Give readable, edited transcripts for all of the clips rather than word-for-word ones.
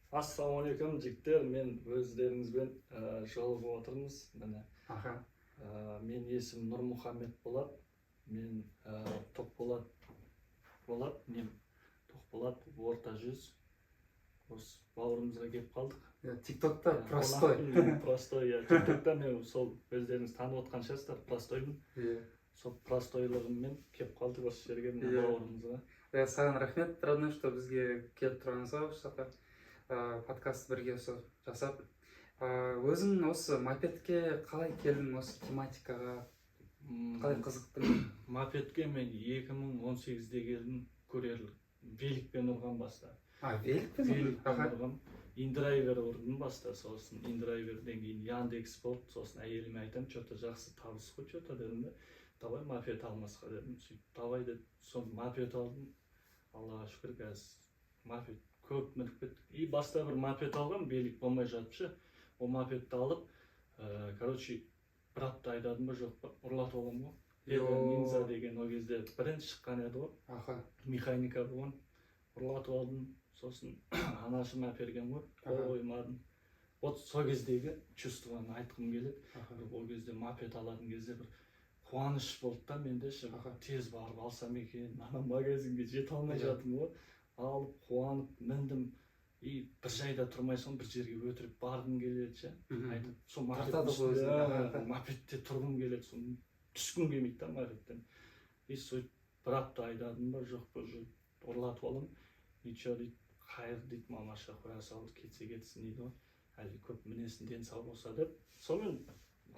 Ассалаумағалейкум жігіттер, мен өздеріңізбен жолығып отырмыз. Міне, мен есім Нұрмұхамед Болат. Мен Тоқболат Болат, мен Тоқболат орта жүз. Осы бауырымызға келіп қалдық. Тиктокта простой. Простой, тиктокта мен сол өздеріңіз танып отқан шығарсыздар, простоймын. Сол простойлығыммен келіп қалдық осы жерге, бауырымызға. Саған рахмет, родной, что бізге келіп тұрғаныңызға, осы жаққа подкаст бірге жасап. Өзің осы мопедке қалай келдің, осы тематикаға қалай қызықтың? Мопедке мен 2018-де келдім, көрерлік. Великпен ұрған баста. Великпен ұрған. Индрайвер ұрдым баста, сосын индрайверден кейін Яндекс болды, сосын әйеліме айтам, что-то жақсы табыс қой, что-то дедім де, давай мопед алмасқа дедім. Давай деді, соны мопед алдым. Аллаға шүкір, қазір мопед көп мініп кеттік. И баста бір мопед алған, белік болмай жатыпшы. Ол мопедті алып, короче, бір апта айдадым ба жоқ па, ұрлатып алғам ғой. Нинза деген ол кезде бірінші шыққан еді ғой. Механика болған. Ұрлатып алдым, сосын анашым әперген ғой, қоймадым. Вот сол кездегі чувствоны айтқым келеді. Ол кезде мопед алатын кезде бір қуаныш болды да, менде тез барып алсам екен, ана магазинге жете алмай жатым ғой. Алып, қуанып, міндім. И бір жайда тұрмай соң бір жерге өтіріп барғым келеді ше. Айтып, сол мопедте тұрғым келеді, соны түскім келмейді да мопедтен. И сөйтіп бір апта айдадым ба, жоқ па, ұрлатып алам. Ничего дейді, қайыр дейді, мамаша қоя салды, кетсе кетсін дейді ғой. Әлі көп мінесін ден сау болса деп. Сонымен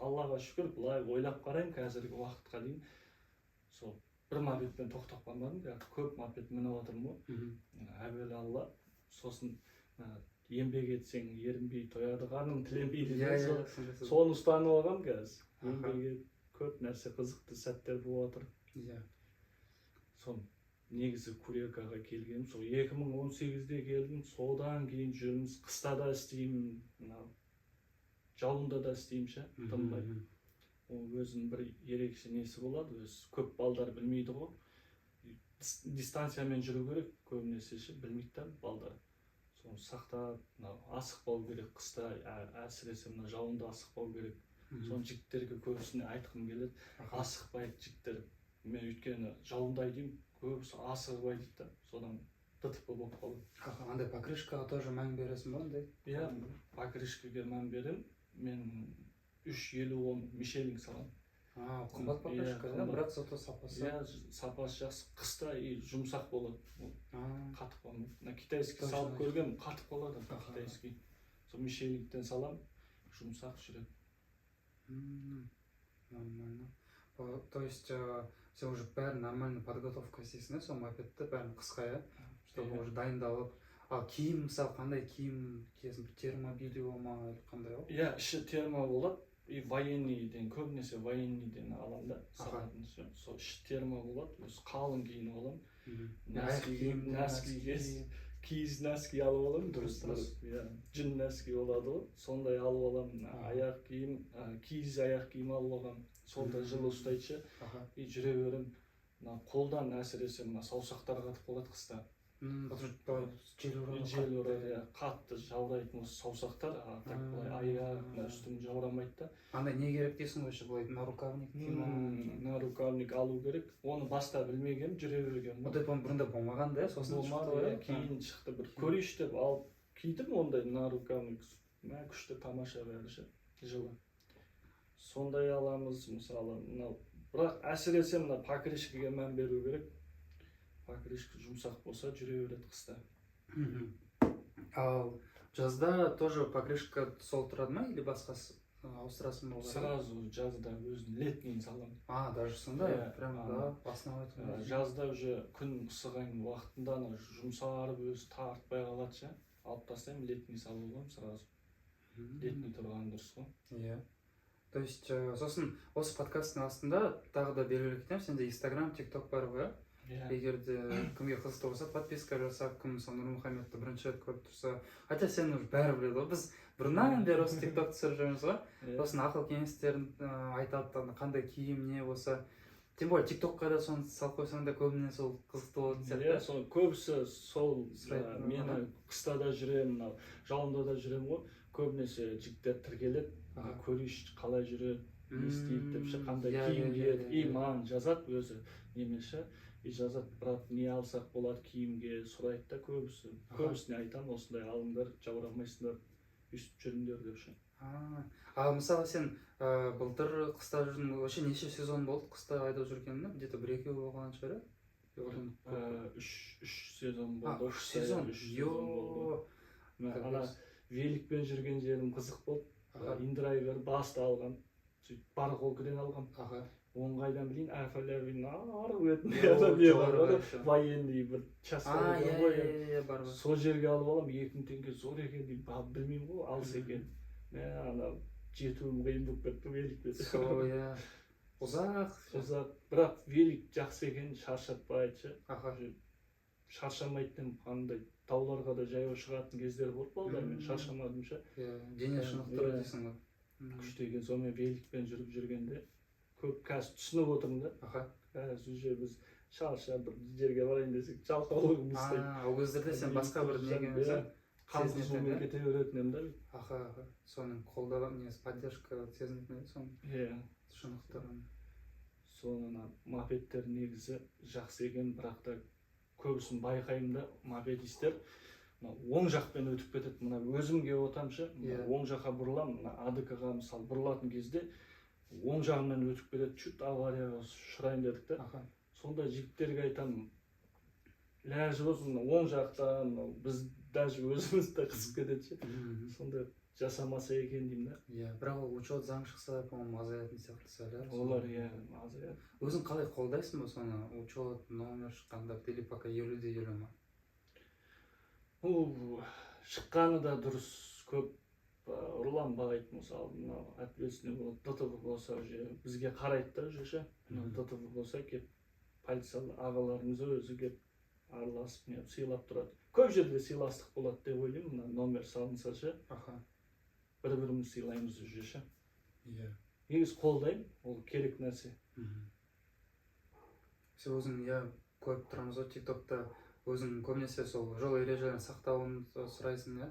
Аллаға шүкір, былай ойлап қарайын қазіргі уақытқа дейін. Сол бір мопедпен тоқтап қалмадым, көп мопед мініп отырмын ғой. Әуелі Алла, сосын еңбек етсең ерінбей тояды, қарның тіленбейді. Соны ұстанып алғам қазір. Еңбек көп нәрсе қызықты сәттер болып отыр. Сон негізі Курекаға келгенім, сол 2018-де келдім, содан кейін жүрміз, қыста да істеймін, жауында да істеймін ше, тынбай. Ол өзінің бір ерекше несі болады, көп балдар білмейді ғой. Дистанциямен жүру керек, көбінесе ше, білмейді да балдар. Соны сақтап, асықпау керек, қыста әсіресе жауында асықпау керек. Соны жігіттерге көбісіне айтқым келеді, асықпайды жігіттер. Мен өйткені жауында айдайым, көбісі асығып айдайды да, содан ДТП болып қалады. Андай покрышкаға тоже мән бересің ба ондай? Иә, покрышкаға мән берем. Мен 350-10 Мишелин салам. Қымбат покрышка, бірақ зато сапасы. Иә, сапасы жақсы. Қыста жұмсақ болады. Қатып қалмайды. Китайский салып көргем, қатып қалады китайский. Сол Мишелинден салам, жұмсақ жүреді. Нормально. То есть сен уже бәрін нормально подготовка істейсің, сол мопедті бәрін қысқа, чтобы уже дайындалып. Киім, мысалы, қандай киім киесің? Термобилио ма, қандай ол? Иә, іші термо болады. И военныйден, көбінесе военныйден алам да, салатын ше. Сол іші термо болады, өзі қалың киініп алам. Киіз носки алып алам, дұрыс. Жүн носки болады ғой, сондай алып алам. Аяқ киім, киіз аяқ киім алып алам. Солда жылы ұстайды ше. И жүре берем. Қолдан әсіресе саусақтар қатып қалады қыста. Жел ұрады, қатты жаурайтын осы саусақтар, аяқ үстін жаурамайды да. Андай не керек дейсің өші былай, нарукавник? Нарукавник алу керек. Оны баста білмеген, жүре берген. Ондай бұрында болмаған да, сосын шықты. Кейін шықты, бір көрейш деп алып кидім ондай нарукавник. Күшті тамаша бәрі ше, жылы. Сондай аламыз, мысалы, бірақ әсіресе покрышкаға мән беру керек. Покрышка жұмсақ болса жүре береді қыста. Ал жазда тоже покрышка сол тұрады ма, или басқасы ауыстырасың ба? Сразу жазда өзін летнейін салам. Даже сонда, прям основа. Жазда уже күн ысыған уақытында жұмсарып өзі тартпай қалады ше. Алып тастаймын, летний салып аламын сразу. Летний тұрған дұрыс қой. Иә. То есть, сосын осы подкасттың астында тағы да белгілі кетемін, сенде Instagram, TikTok бар ғой? Егер де кімге қызықты болса, подписка жасап, кім Нұрмұхамедті бірінші рет көріп тұрса, хотя сен уже бәрі біледі ғой, біз бұрыннан бері осы TikTok түсіріп жүрміз ғой, сосын ақыл кеңестерін айтады, қандай киім не болса, тем более тиктокқа да соны салып қойсаң да көбіне сол қызықты болатын иә сияқты. сол көбісі сол Сұрайды, мені қыста да жүремін мынау жауында да жүремін ғой көбінесе жігіттер тіркеледі көрейінші қалай жүреді не істейді деп ше қандай киім киеді и маған жазады өзі немесе и жазады брат не алсақ болады киімге сұрайды да көбісіне айтамын осындай алыңдар жаурамайсыңдар өйстіп жүріңдер деп ше. Ал мысалы сен былтыр қыста жүрдің, вообще неше сезон болды қыста айдап жүргеніне? Где-то бір-екеу болған шығар, иә? Үш сезон болды. Үш сезон? Йоо! Ана великпен жүрген жерім қызық болды. Индрайвер басты алған, барголкіден алған. Оны қайдан білейін, Алфа-Лавин арғы бетінде бар, военный бір частар ғой. Сол жерге алып алам, 2000 теңге зор екен деймін, білмеймін ғой, алыс екен. Ана жетуім қиын болып кетті великпен. Иә. Ұзақ. Бірақ велик жақсы екен, шаршатпайды. Шаршамайтын қандай тауларға да жаяу шығатын кездер болды балдармен, шаршамадым ше. Дене шынықтыру дейсің ғой. Күшті екен, сонымен великпен жүріп жүргенде көп қазір түсініп отырмын да. Қазір уже біз шаршап бір жерге барайын десек жалқаулығымыз істейді. Ол кездерде сен басқа бір неге mesela қамсыз болмай кете беретін едім да. Соның қолдаған несі поддержка сезінетін еді соның. Иә. Шынықтырған. Соның мопедтер негізі жақсы екен, бірақ та көбісін байқаймын да, мопедистер оң жақпен өтіп кетеді. Мына өзімге отамшы, оң жаққа бұрыламын, мына АДК-ға мысалы бұрылатын кезде оң жағымнан өтіп кетеді, чуть аварияға ұшырайын дедік та. Сонда жігіттерге айтамын, ләжі болсын, оң жақтан біз даже өзіміз де қызып кетеді. Сонда жасамаса екен деймін да. Иә, бірақ ол учет заң шықса, по-моему, азаятын сияқты сәл. Олар иә, азаяды. Өзің қалай қолдайсың ба соны? Учет, номер шыққанда, или пока 50-50 ма? Шыққаны да дұрыс, көп ұрланбайды, мысалы, ответственный болады, ДТП болса уже бізге қарайды да уже ше. ДТП болса кеп полиция ағаларымыз өзі кеп араласып, сыйлап тұрады. Көп жерде сыйластық болады деп ойлаймын, номер салынса ше. Бір-біріміз сыйлаймыз уже ше. Негіз қолдаймын, ол керек нәрсе. Сен өзің көріп тұрамыз ғой тиктокта, өзің көбінесе сол жол ережелерін сақтауын сұрайсың, иә?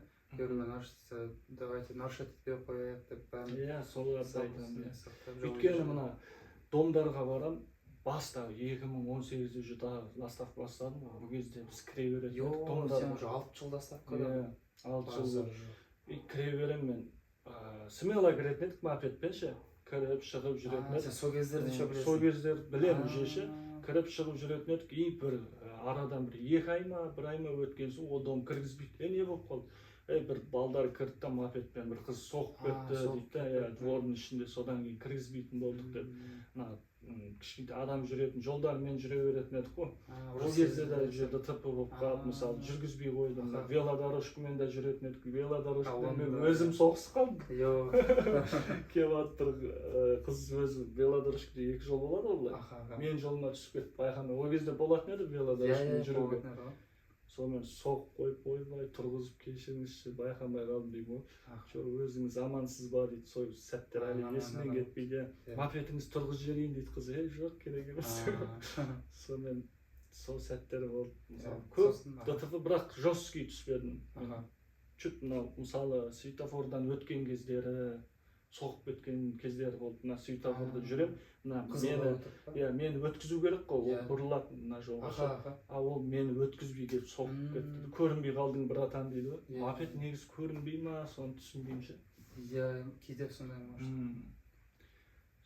Давайте нарушать етпей қояйық деп бәрін. Иә, соларды айтамын. Өйткені мына домдарға барам, баста 2018-де уже ластап бастадым, ол кезде біз кіре береді. Сен уже 6 жыл ластапқа. 6 жыл. Кіре берем мен, смело кіретін едік мопедпен ше, кіріп шығып жүретін едік. Сен сол кездерді ше білесің? Сол кездер білем уже ше, кіріп шығып жүретін едік, и бір арадан бір 2 ай ма, 1 ай ма өткен соң о дом кіргізбейді. Не болып қалды? Бір балдар кірді да мопедпен бір қыз соғып кетті дейді, двордың ішінде содан кейін кіргізбейтін болдық деп. Кішкентай адам жүретін, жолдармен жүре беретін едік қой. Ол кезде де ДТП болып қалып, мысалы жүргізбей қойдым. Велодорожкамен де жүретін едік, велодорожкамен өзім соғысып қалдым. Кеп аттыр қыз өзі велодорожкада 2 жол болады олай. Мен жолыма түсіп кетіп байқамай. Ол кезде болатын еді велодорожкамен жүруге. Сонымен соғып қойып ойбай тұрғызып кешіріңізші байқамай қалдым деймін ғой. Өзіңіз амансыз ба дейді, сол сәттер әлі есімнен кетпейді. Мопедіңіз тұрғыз жіберейін дейді қыз, жоқ керек емес. Сонымен сол сәттер болды. Көп ДТП, бірақ жесткий түспедім. Чуть мысалы светофордан өткен кездері, соғып кеткен кездері болды. Мына светофорда жүрем, мені өткізу керек қой, ол бұрылады мына жолға. Ол мені өткізбей келіп соғып кетті. Көрінбей қалдың братан дейді ғой. Мопед негізі көрінбей ма, соны түсінбеймін ше. Иә, кейде сондай ма.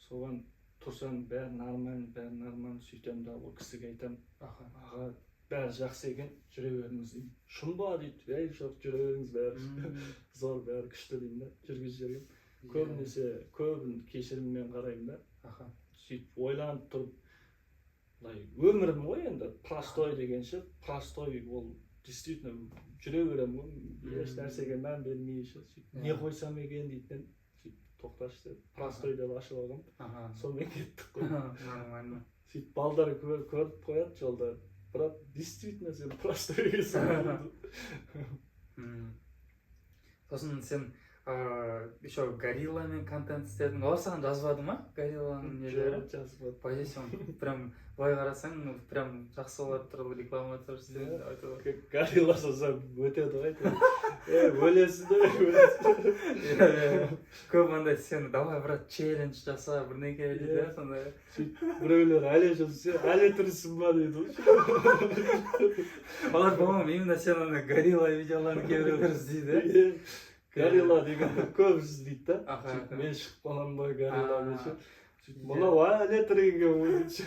Соған тұрсаң бәрі нормально сөйтем да ол кісіге айтам. Аға, бәрі жақсы екен, жүре беріңіз деймін. Шын ба дейді, әй жоқ, жүре беріңіз бәрі. Зор бәрі күшті деймін да, жүргізіп жүргем. Көбінесе көбін кешіріммен қараймын да. Сөйтіп ойланып тұрып, өмірім ғой енді, простой деген ше, простой ол действительно жүре берем ғой, еш нәрсеге мән бермей ше, не қойсам екен дейтін, сөйтіп тоқташы деп, простой деп ашып алғам, сонымен кеттік қой. Нормально. Сөйтіп балдар көріп қояды жолда, бірақ действительно сен простой екенсің. Сосын сен еще горилламен контент істедің. Олар саған жазбады ма? Горилланың нелері? Жоқ, жазбады. По идее, прям былай қарасаң, прям жақсы олар туралы реклама істедің. Горилла жазса өтеді ғой. Өлесіз де. Көп андай сен давай брат челлендж жаса бірнеке дейді сондай. Біреулер әлі жазса, әлі тұрсың ба дейді. Олар по-моему именно сен ана горилла видеоларын кейбіреулер іздейді. Горилла дегенде көп іздейді да. Мен шығып қалам ба горилла десе. Мынау әлі тіреген ойыншы.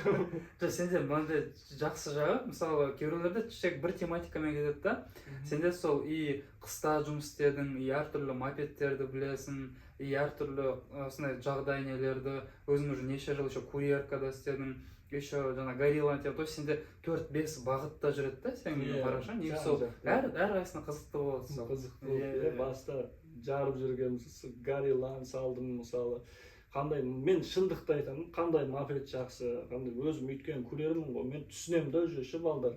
Жоқ, сенде мынандай жақсы жағы, мысалы кейбіреулерде тек бір тематикамен кетеді да. Сенде сол и қыста жұмыс істедің, и әртүрлі мопедтерді білесің, и әртүрлі осындай жағдай нелерді, өзің уже неше жыл еще курьеркада істедің, еще жаңа горилла то есть сенде 4-5 бағытта жүреді да сенің қарашаң. Негізі сол әрқайсысына қызықты болады сол. Қызықты болды. Баста жарып жүргенбіз, горилланы салдым мысалы. Қандай, мен шындықты айтамын, қандай мопед жақсы, қандай өзім өйткені көрермін ғой, мен түсінемін да уже ше балдар.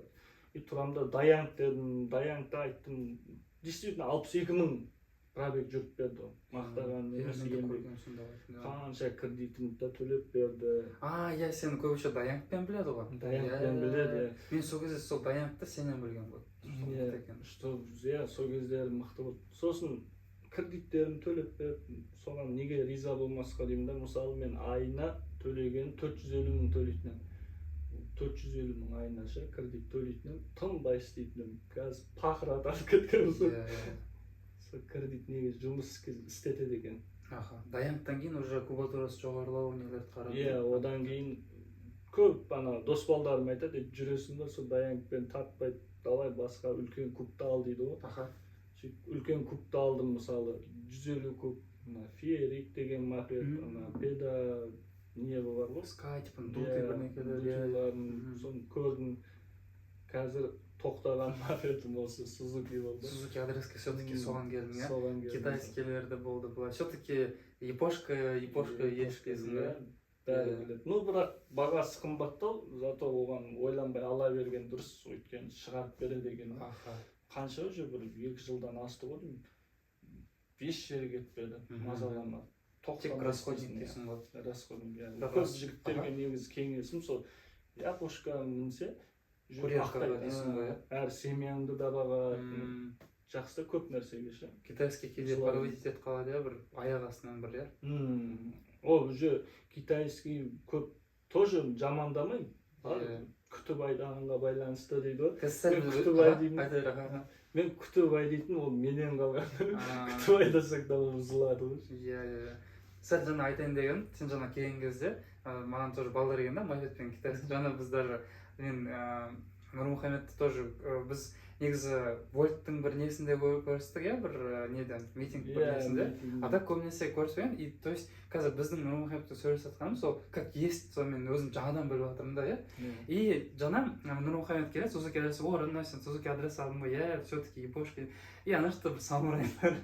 И тұрамда Даянг дедім, Даянгты айттым. Действительно 62.000 пробег жүріп берді. Мақтаған немесе еңбек. Қанша кредитімді да төлеп берді. Иә, сен көбінше Даянгпен біледі ғой. Даянгпен біледі. Мен сол кезде сол Даянгты сенен білген ғой. Сол кездері мықты болды. Сосын кредиттерін төлеп беріп, соған неге риза болмасқа деймін да. Мысалы мен айына төлеген 450.000 төлейтінім. 450.000 айына ше кредит төлейтінім, тынбай істейтінім. Қазір пақыр атап кеткен сол. Сол кредит неге жұмыс істетеді екен. Даянгтан кейін уже кубатурасы жоғарылау нелерді қарап. Одан кейін көп ана дос балдарым айтады, жүресің ба сол Даянгпен тартпай, давай басқа үлкен кубты ал дейді ғой. Үлкен кубты алдым, мысалы 150 куб, Ферик деген мопед, педа не бар ғой? Скайтпын, дулки бірнекелер. Соны көрдім. Қазір тоқтаған мопедім осы Сузуки болды. Сузуки адреске все-таки соған келдің, иә? Соған келдім. Китайскелерді болды бұлай. Все-таки япошка ешкесің, иә? Бәрі біледі. Бірақ бағасы қымбаттау, зато оған ойланбай ала берген дұрыс, өйткені шығарып береді екен. Қанша уже бір 2 жылдан асты ғой деймін. 5 жерге кетпеді, мазалама. Тек расходник дейсің ғой. Расходник, иә. Көп жігіттерге негізі кеңесім сол, япошка мінсе, курьеркаға дейсің ғой, әр семьяңды да баға, жақсы көп нәрсеге ше. Китайский кейде проводить етіп қалады, бір аяқ астынан бір, иә? Ол уже китайский көп тоже жамандамаймын. Күтіп айдағанға байланысты дейді ғой. Мен күтіп айдайтын, ол менен қалған. Күтіп айдасақ да ол бұзылады ғой. Иә. Сәл жаңа айтайын деген, сен жаңа келген кезде, маған тоже балдар келген да, мопедпен китайский. Жаңа біз даже, мен Нұрмұхаметті тоже, біз негізі Вольттың бір несінде көрістік, иә, бір неден, митинг бір несінде. Ада көбінесе көріспеген, и то есть қазір біздің Нұрмұхаметті сөйлесіп жатқаным сол, как есть, сол мен өзім жаңадан біліп жатырмын да, иә. И жаңа Нұрмұхамет келеді, Сузуки адресі, Рына, сен Сузуки адрес алдың ғой, иә, все-таки япошка. И ана что бір самурайлар.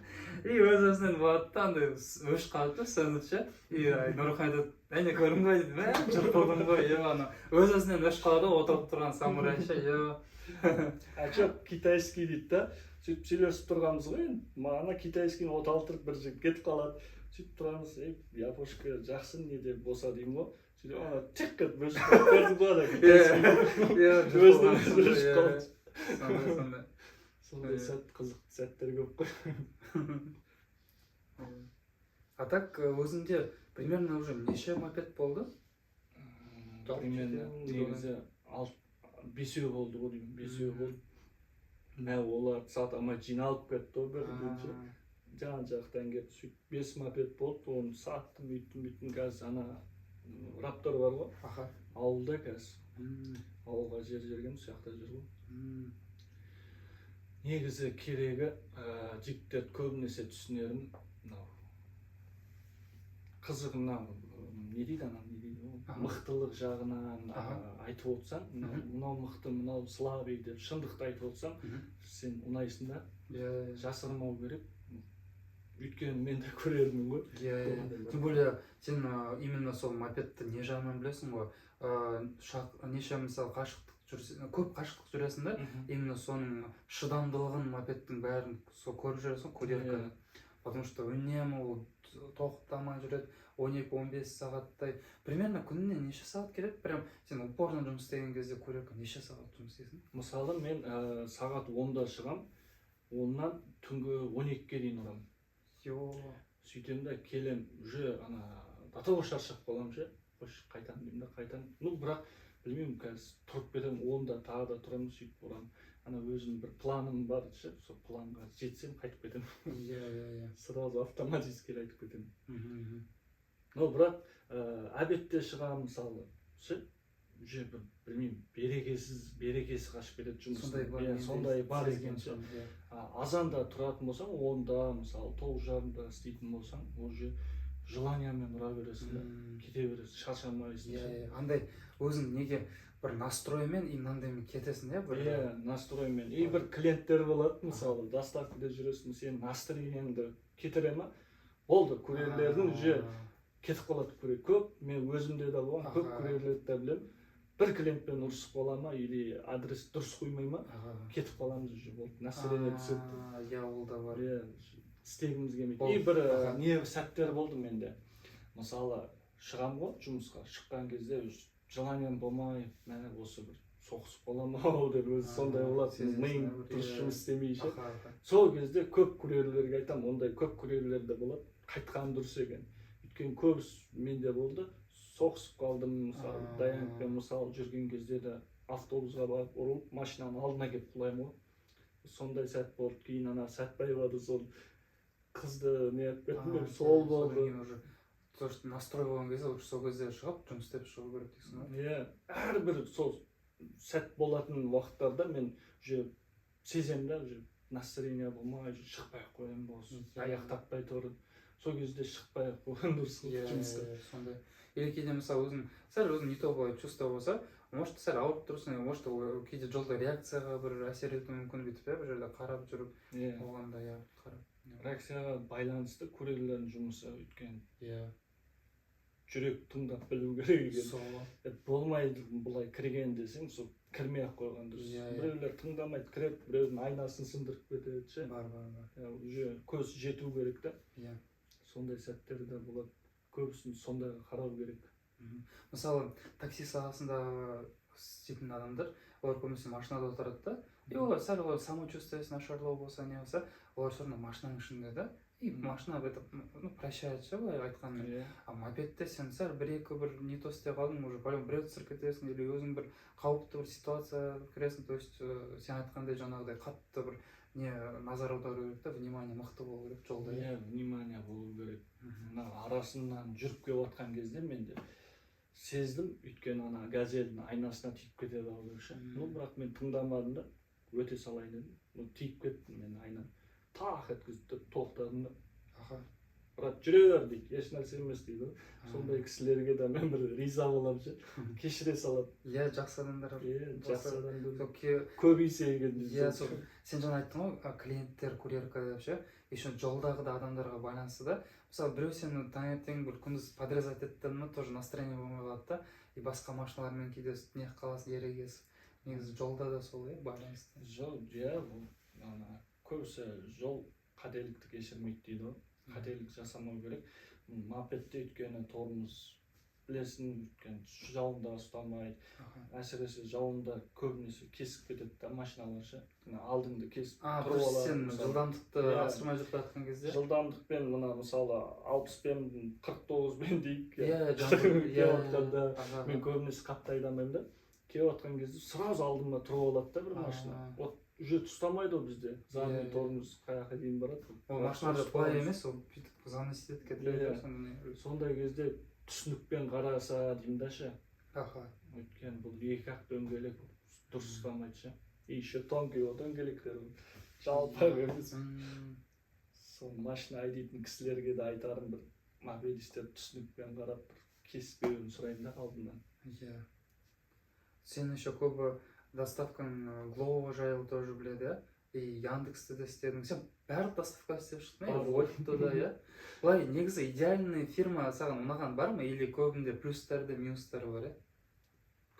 И өз-өзінен болады да, андай өш қалды, сөндірші. И Нұрмұхамет әне көрдің ғой дейді, жұрт болдың ғой, е, ана өз-өзінен өш қалды, отырып тұрған самурайша, е. Жоқ, китайский дейді да, сөйтіп сөйлесіп тұрғанбыз ғой, мағана китайскийін оталтырып бір жігіт кетіп қалады. Сөйтіп тұрғанбыз, япошка жақсы неде болса деймін ғой. Сөйтіп ана тек қып өшіп көрдің ғой ана китайский. Өзінен өшіп қалады. Сондай қызықты сәттер көп қой. А так өзіңде примерно уже неше мопед болды? Примерно негізі 5 болды ғой деймін, 5 болды. Мә олар сата алмай жиналып кетті ғой бірінші. Жан-жақтан келіп сөйтіп 5 мопед болды, оны саттым, үйттім, қазір ана Раптор бар ғой, ауылда қазір. Ауылға жерген сияқта жүр ғой. Негізі керегі жігіттер көбінесе түсінерім, қызығынан, не дейді анам, мықтылық жағынан айтып отырсаң, мынау мықты, мынау слабый деп шындықты айтып отырсаң, сен ұнайсың да, жасырмау керек. Өйткені мен де көрермін ғой. Тем более, сен именно сол мопедті не жағынан білесің ғой, неше мысалы көп қашықтық жүресің да, именно соның шыдамдылығын мопедтің бәрін көріп жүресің, курьерканы. потому что үнемі ол тоқтамай жүреді 12-15 сағаттай. Примерно күніне неше сағат келеді? Прям сен упорно жұмыс істеген кезде көрек неше сағат жұмыс істейсің? Мысалы мен сағат 10-да шығам, оннан түнгі 12-ге дейін ұрамын. Сөйтем да келем, уже до того шаршап қалам ше. Қош қайтам деймін да қайтам. Ну бірақ білмеймін, қазір тұрып кетемін, 10-да тағы да тұрамын, сөйтіп ұрамын. Өзім бір планым бар ше, сол планға жетсем қайтып кетемін. Сразу автоматически қайтып кетемін. Ну бірақ обедте шығамын мысалы ше, уже білмеймін, берекесі қашып кетеді жұмыстың. Сондай бар екен ше. Азанда тұратын болсаң, 10-да мысалы 9:30-да істейтін болсаң, уже желаниямен ұра бересің да, кете бересің, шаршамайсың. Андай өзің неге бір настроймен мынандаймен кетесің иә? Настроймен. Бір клиенттер болады, мысалы, доставкада жүресің, сен настроениеңді кетіре ма? Болды, курьерлердің уже кетіп қалады курьер. Көп, мен өзімде де болған, көп курьерлерді де білемін. Бір клиентпен ұрысып қала ма, или адрес дұрыс қоймай ма, кетіп қаламыз уже, болды, настроение түседі. Ол да бар. Істегіміз келмейді. Бір не сәттер болды менде. Мысалы, шығам ғой жұмысқа, шыққан кезде желанием болмай, мәне осы бір соғысып қала ма деп өзі сондай болады, миың дұрыс жұмыс істемейше. Сол кезде көп курьерлерге айтам, ондай көп курьерлерде болады, қайтқан дұрыс екен. Өйткені көбісі менде болды, соғысып қалдым, мысалы, Даянкпен мысалы жүрген кезде де автобусға барып ұрылып, машинаның алдына келіп құлаймын ғой. Сондай сәт болды, кейін Сәтбаевада сол қызды не етпедім, сол болды. То, что настрой болған кезде, лучше сол кезде шығып, жұмыс істеп шығу керек дейсің ғой? Әрбір сол сәт болатын уақыттарда мен уже сеземін да, уже настроение болмай, шықпай-ақ қоямын болсын, аяқ таппай тұрып, сол кезде шықпай-ақ қойған дұрыс жұмысқа. Сондай. Или кейде мысалы сәл өзің не то былай чувство болса, может сәл ауырып тұрсың, может кейде жолда реакцияға бір әсер етуі мүмкін бүйтіп бір жерде қарап жүріп болғанда қарап. Реакцияға байланысты курьерлердің жұмысы өйткені жүрек тыңдап білу керек екен. Болмайды бұлай кірген десең, сол кірмей-ақ қойған дұрыс. Біреулер тыңдамайды, кіреді, біреудің айнасын сындырып кетеді ше. Бар. Уже көз жету керек та. Сондай сәттер де болады. Көбісін сондайға қарау керек. Мысалы, такси саласында істейтін адамдар, олар көбінесе машинада отырады да. Олар сәл самочувствиесі нашарлау болса, не болса, олар все равно машинаның ішінде да. И машина прощает ше, былай айтқанмен. А мопедте сен сәл бір-екі бір не то істей қалдың, уже по-любому біреуді түсіріп кетесің, или өзің бір қауіпті бір ситуация кіресің, то есть сен айтқандай жаңағыдай қатты бір не назар аудару керек та, внимание мықты болу керек жолда. Внимание болу керек. Арасынан жүріп келіп отқан кезде менде сездім, өйткені газельдің айнасына тиіп кетеді ау ше. Бірақ мен тыңдамадым да, өте салайын дедім. Тиіп кетті мен айнам. Тақ еткізді, тоқтадым да. Брат, жүре бер дейді, еш нәрсе емес дейді. Сондай кісілерге де мен бір риза боламын ше. Кешіре салады. Жақсы адамдар. Жақсы адамдар. Көбейсе екен дейді. Сен жаңа айттың ғой, клиенттер, курьерка деп ше. Еще жолдағы да адамдарға байланысты да. Мысалы, біреу сені таңертең бір күндіз подрезать етті, тоже настроение болмай қалады да. И басқа машиналармен кейде не қаласың, ерегесіп. Негізі жолда да сол байланысты. Жол, көбісі жол қателікті кешірмейді дейді ғой. Қателік жасамау керек. Мопедте өйткені тормоз білесің, өйткені жауында ұстамайды. Әсіресе жауында көбінесе кесіп кетеді да машиналар ше. Алдыңды кесіп тұрып алады. Сен жылдамдықты асырмай жүріп жатқан кезде? Жылдамдықпен мысалы 60-пен 49-пен дейік. Мен көбінесе қатты айдамаймын да. Келіп отқан кезде сразу алдыма тұрып алады да бір машина. Уже тұстамайды ол бізде. Задний тормоз қаяққа дейін барады. Ол машиналар былай емес, ол бүйтіп заносить кетеді. Сондай кезде түсінікпен қараса деймін да ше. Өйткені бұл екі-ақ дөңгелек дұрыс ұстамайды ше. И еще тонкий дөңгелектер жалпақ емес. Сол машина айдайтын кісілерге де айтарым, бір мопедистер түсінікпен қарап кеспеуін сұрайын да алдынан. Сен еще көбі доставканың Glovo жайлы тоже біледі, и Яндексті де істедің. Сен барлық доставка істеп шықтың, Вольтты да, Былай, негізі идеальный фирма саған ұнаған бар ма? Или көбінде плюстарды, минустары бар,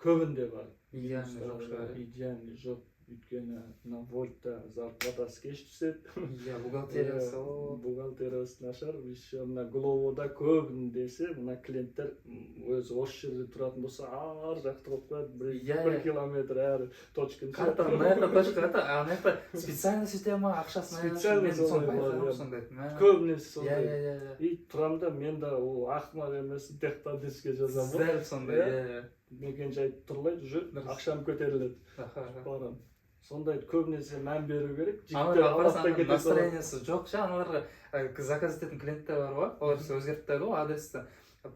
Көбінде бар. Идеальный жоқ шығар. Идеальный жоқ. Өйткені мына вольтта зарплатасы кеш түседі. Иә, бухгалтериясы ол. Бухгалтериясы нашар. Еще мына Гловода көбіндесе мына клиенттер өзі осы жерде тұратын болса, ар жақты қойып қояды. бір километр әрі точканы. Карта мына жаққа точка, ана жақта специальный система, ақшасын специальный сондай. Көбінесе сондай. Иә. И тұрамын да, мен да ол ақымақ емеспін, тек поддержка жазамын. Дәл сондай, иә. Мекен жай тұрлайды, жүр, ақшам көтеріледі. Барам. Сондай көбінесе мән беру керек. Аналарға настроениесі жоқ ше, аналарға заказ ететін клиенттер бар ғой, олар өзгертіп тастайды ғой адресті.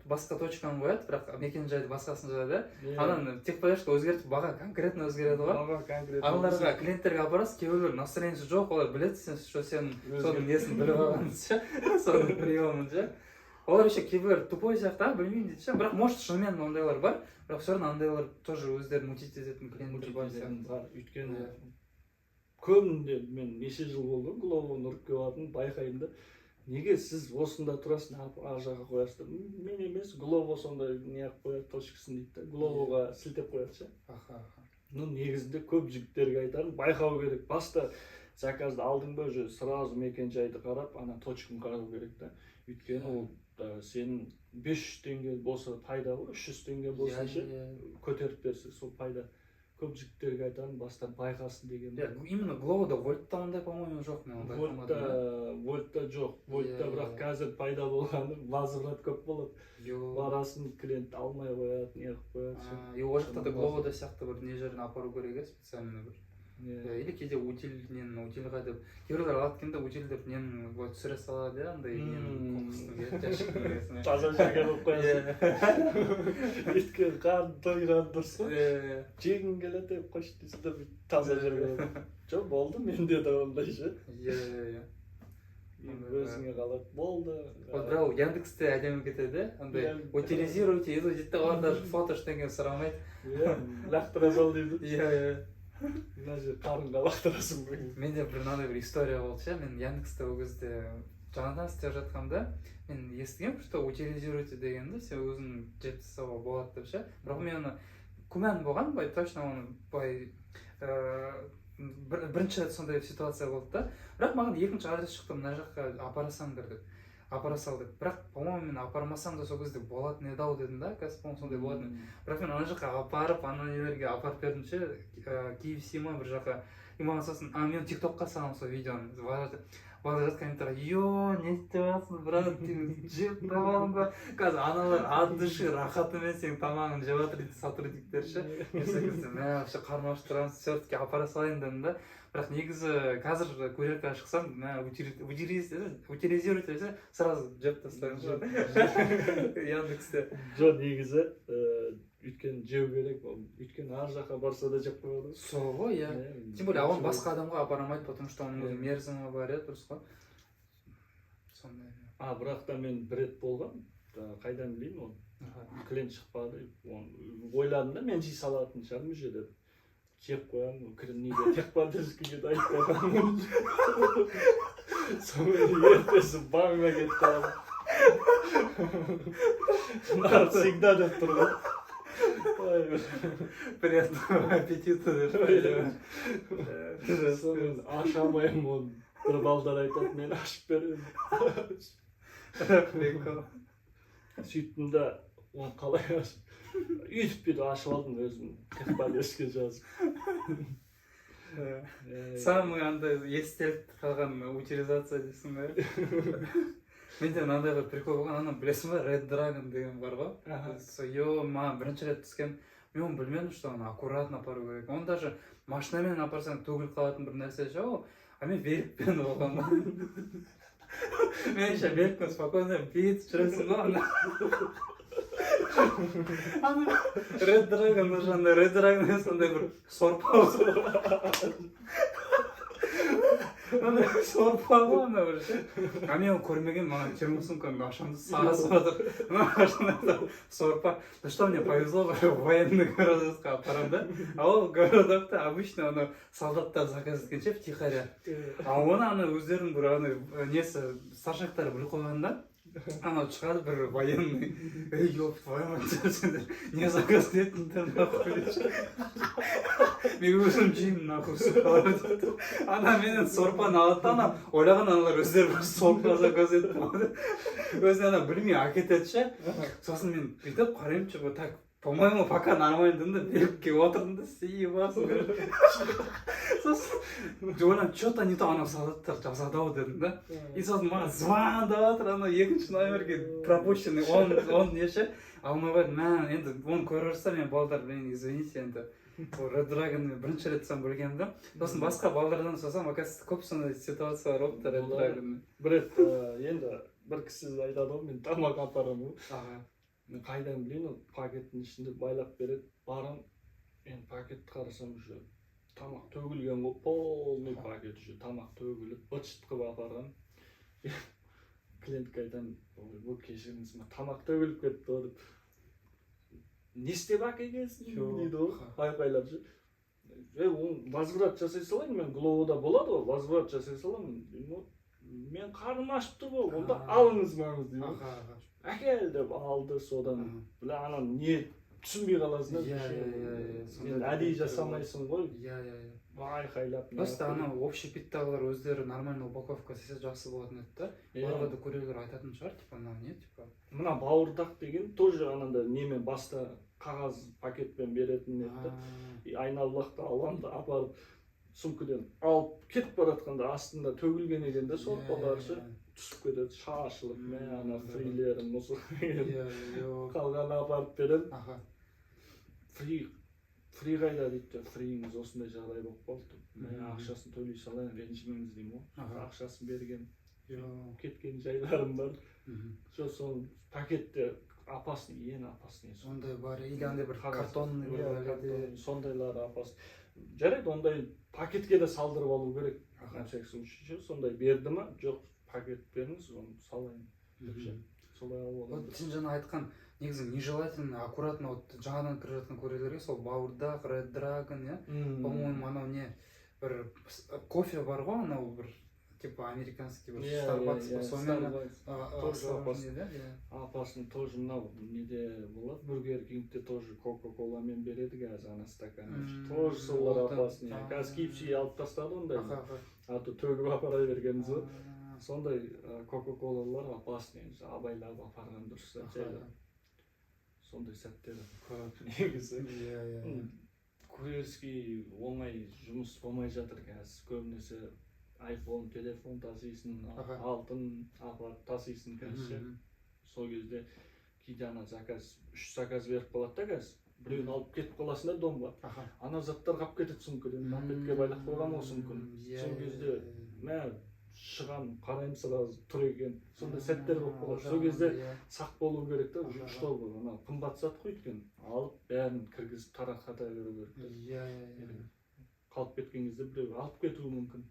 Басқа точканы қояды, бірақ мекен жайды басқасын жазады. Анан техподдержка өзгертіп, баға конкретно өзгереді ғой. Баға конкретно. Аналарға клиенттерге апарасыз, кейбіреулер настроениесі жоқ, олар біледі что сен соның несін біліп алғанын ше, соның приемын ше. Олар еще кейбір тупой сияқты, білмеймін дейді ше, бірақ может шынымен ондайлар бар, бірақ все равно андайлар тоже өздерін мучить ететін клиенттер бар. Өйткені көбінде мен неше жыл болды Гловоны ұрып келетін байқаймын да, неге сіз осында тұрасың, ар жаққа қоясыздар? Мен емес, Глово сондай не қылып қояды, точкасын дейді да, Гловоға сілтеп қояды ше. Ну негізінде көп жігіттерге айтарым, байқау керек. Баста заказды алдың ба, уже сразу мекен жайды қарап, ана точканы қарау керек та. Өйткені ол сенің 500 теңге болса пайда ғой, 300 теңге болса ше, көтеріп берсе сол пайда. Көп жігіттерге айтарым, баста байқасын деген. Именно Гловода вольтта ондай, по-моему, жоқ. Вольтта жоқ. Вольтта бірақ қазір пайда болғаны возврат көп болады. Барасын клиент алмай қояды, не қылып қояды. И ол жақта да Гловода сияқты бір не жеріне апару керек, специально бір. Или кейде утиль утильға деп, кейбіреулер алады екен да утиль деп нені түсіре салады, андай нені қоқыстың жәшіктің несіне. Таза жерге қойып қоясың. Өйткені қарын тойған дұрсын. Жегің келеді деп қойшы дейсің да таза жерге қойып. Жоқ, болды, менде де ондай ше. Иә. Өзіңе қалады, болды. Бірақ Яндексте әдемі кетеді, андай утилизируйте, еду дейді, олар даже фото ештеңе сұрамайды. Лақтыра сал дейді. Иә. Мына жер қарынға лақтырасың ғой. Менде бір мынандай бір история болды ше, мен Яндексте ол кезде жаңадан істеп жатқанда мен естігем, что утилизируйте дегенді сен өзің жеп тастауға болады деп ше. Бірақ мен оны күмән болған, бай точно оны бай бірінші рет сондай ситуация болды да. Бірақ маған екінші адрес шықты, мына жаққа апарасаңдар деп. Апара сал деп. Бірақ, по-моему, мен апармасам да сол кезде болатын еді ау дедім да, қазір по-моему сондай болатын. Бірақ мен ана жаққа апарып, ана нелерге апарып бердім ше, KFC ма бір жаққа. И маған сосын, мен TikTokқа салам сол видеоны. Бара жатқан комментарий, не істеп жатсың, брат, жеп табадың ба? Қазір аналар от души рахатымен сенің тамағын жеп жатыр дейді сотрудниктер ше. Мен сол кезде, мә, вообще қарным ашып тұрған, все-таки апара салайын дедім да. Бірақ негізі қазір көшеге шықсам, утилизируйте десе, сразу жеп тастаймын ше. Яндексте. Жоқ, негізі өйткені жеу керек, өйткені ар жаққа барса да жеп қояды. Сол ғой, иә. Тем более оны басқа адамға апарамайды, потому что оның өзі мерзімі бар, иә, дұрыс қой. Сондай. Бірақ та мен бір рет болған, қайдан білейін оны. Клиент шықпады, ойладым да мен жей салатын шығармын уже деп. Жеп қоямын, неге техподдержкаға да айтып қойғанмын. Сонымен ертесі баңға кетті алып. Нарық всегда деп тұрған. Приятного аппетита деп. Сонымен ашамаймын оны. Бір балдар айтады, мен ашып беремін. Прикол. Сөйттім да, оны қалай ашып. Үйтіп бүйді ашып алдым өзім техподдержка жазып. Самый андай естеліп қалған утилизация дейсің бе? Менде мынандай бір прикол болған, ана білесің бе, Red Dragon деген бар ғой. Маған бірінші рет түскен, мен оны білмедім, что оны аккуратно апару керек. Оны даже машинамен апарсаң төгіліп қалатын бір нәрсе ше ол, а мен великпен болған. Мен еще великпен спокойно бейт жүресің ғой. Red Dragon нұржанда, Red Dragon сондай бір сорпа сорпа ғой ана бір ше. А мен оны көрмеген, маған термосумканы ашамды сағасып жатыр. Сорпа. Да что мне повезло, военный городокқа апарам да. А ол городокта обычно ана солдаттар заказ еткенше втихаря. А оны ана өздерінің бір ана несі старшактары біліп қойған да. анау шығады бір военный, ей ёб твою мать, сендер не заказ еттіңдер нахуй деші. Мен өзім жеймін нахуй сука деп. Ана менен сорпаны алады да, ана ойлаған аналар өздері бір сорпа заказ етті. Өзі ана білмей әкетеді ше. Сосын мен бүйтіп қараймын че, так, по-моему, пока нормально дедім да, беріп келіп отырдым да, съебасын. Сосын ойланып, что-то не то анау солдаттар жазады ау дедім да. И сосын маған звондап жатыр, анау екінші номерге пропущенный, он неше алмай қойды. Мә, енді оны көріп жатса мен балдар, блин, извините, енді Red Dragon'ы бірінші рет сам білгенмін да. Сосын басқа балдардан сұрасам, оказывается, көп сондай ситуациялар болыпты Red Dragon'ы. Бір рет енді бір кісі айтады ғой, мен тамақ апарамын ғой. Мен қайдан білейін, ол пакеттің ішінде байлап береді. Барам, мен пакетті қарасам уже тамақ төгілген ғой, полный пакет уже тамақ төгіліп, быт-шыт қылып апарған. Клиентке айтамын, ой, кешіріңіз, тамақ төгіліп кетті ғой деп. Не істеп әкелгенсің дейді ғой, айқайлап жүр. Оны возврат жасай салайын, мен Гловода болады ғой, возврат жасай саламын. Мен қарным ашып тұр ғой, онда алыңыз маңыз дейді. Әкел деп алды, содан біле анан не түсінбей қаласың да. Сен әдейі жасамайсың ғой. Айқайлап. Просто анау общепиттағылар өздері нормально упаковка істесе жақсы болатын еді да. Оларға да көрерлер айтатын шығар, типа мынау не, типа. Мына бауырдақ деген тоже ананда немен баста қағаз пакетпен беретін еді. Айналбақты аламын да апарып сумкадан алып кетіп баратқанда астында төгілген екен де сорпаларшы түсіп кетеді, шашылып, ана фрилерін мұсы қалғаны апарып беремін. Фри қайда дейді, фриіңіз осындай жағдай болып қалды. Мен ақшасын төлей салайын, ренжімеңіз деймін ғой. Ақшасын берген, кеткен жайларым бар. Сосын пакетте опасный, ең опасный. Сондай бар, или андай бір картонный бір сондайлар опасный. Жарайды, ондай пакетке де салдырып алу керек. На всякий случай, сондай берді ма? Жоқ, пакет беріңіз, оны салайын. Солай алып алу. Вот сен жаңа айтқан, негізі нежелательно, аккуратно, вот жаңадан кіріп жатқан көрерлерге сол бауырдақ, Red Dragon, по-моему, анау не, бір кофе бар ғой, анау бір типа американский бір Starbucks па, сонымен опасно тоже мынау неде болады, Бургер Кингте тоже Кока-коламен береді қазір ана стакан. Тоже солар опасный. Қазір KFC алып тастады ондай. А то төгіп апара бергеніміз ғой. Сондай Кока-колалар опасный. Абайлап апарған дұрыс. Сондай сәттер негізі. Курьерский оңай жұмыс болмай жатыр қазір. Көбінесе iPhone, телефон тасыйсың, алтын апарып тасыйсың қазір. Сол кезде кейде ана заказ, 3 заказ беріп қалады да қазір. Біреуін алып кетіп қаласың да домға. Ана заттар қалып кетеді сумкадан, пакетке байлап қойған ол сумканы. Сол кезде мә шығам, қараймын сразу тұр екен. Сондай сәттер болып қалады. Сол кезде сақ болу керек та, что бұл, ана қымбат зат қой өйткені. Алып бәрін кіргізіп тарақата беру керек. Қалып кеткен кезде біреу алып кетуі мүмкін.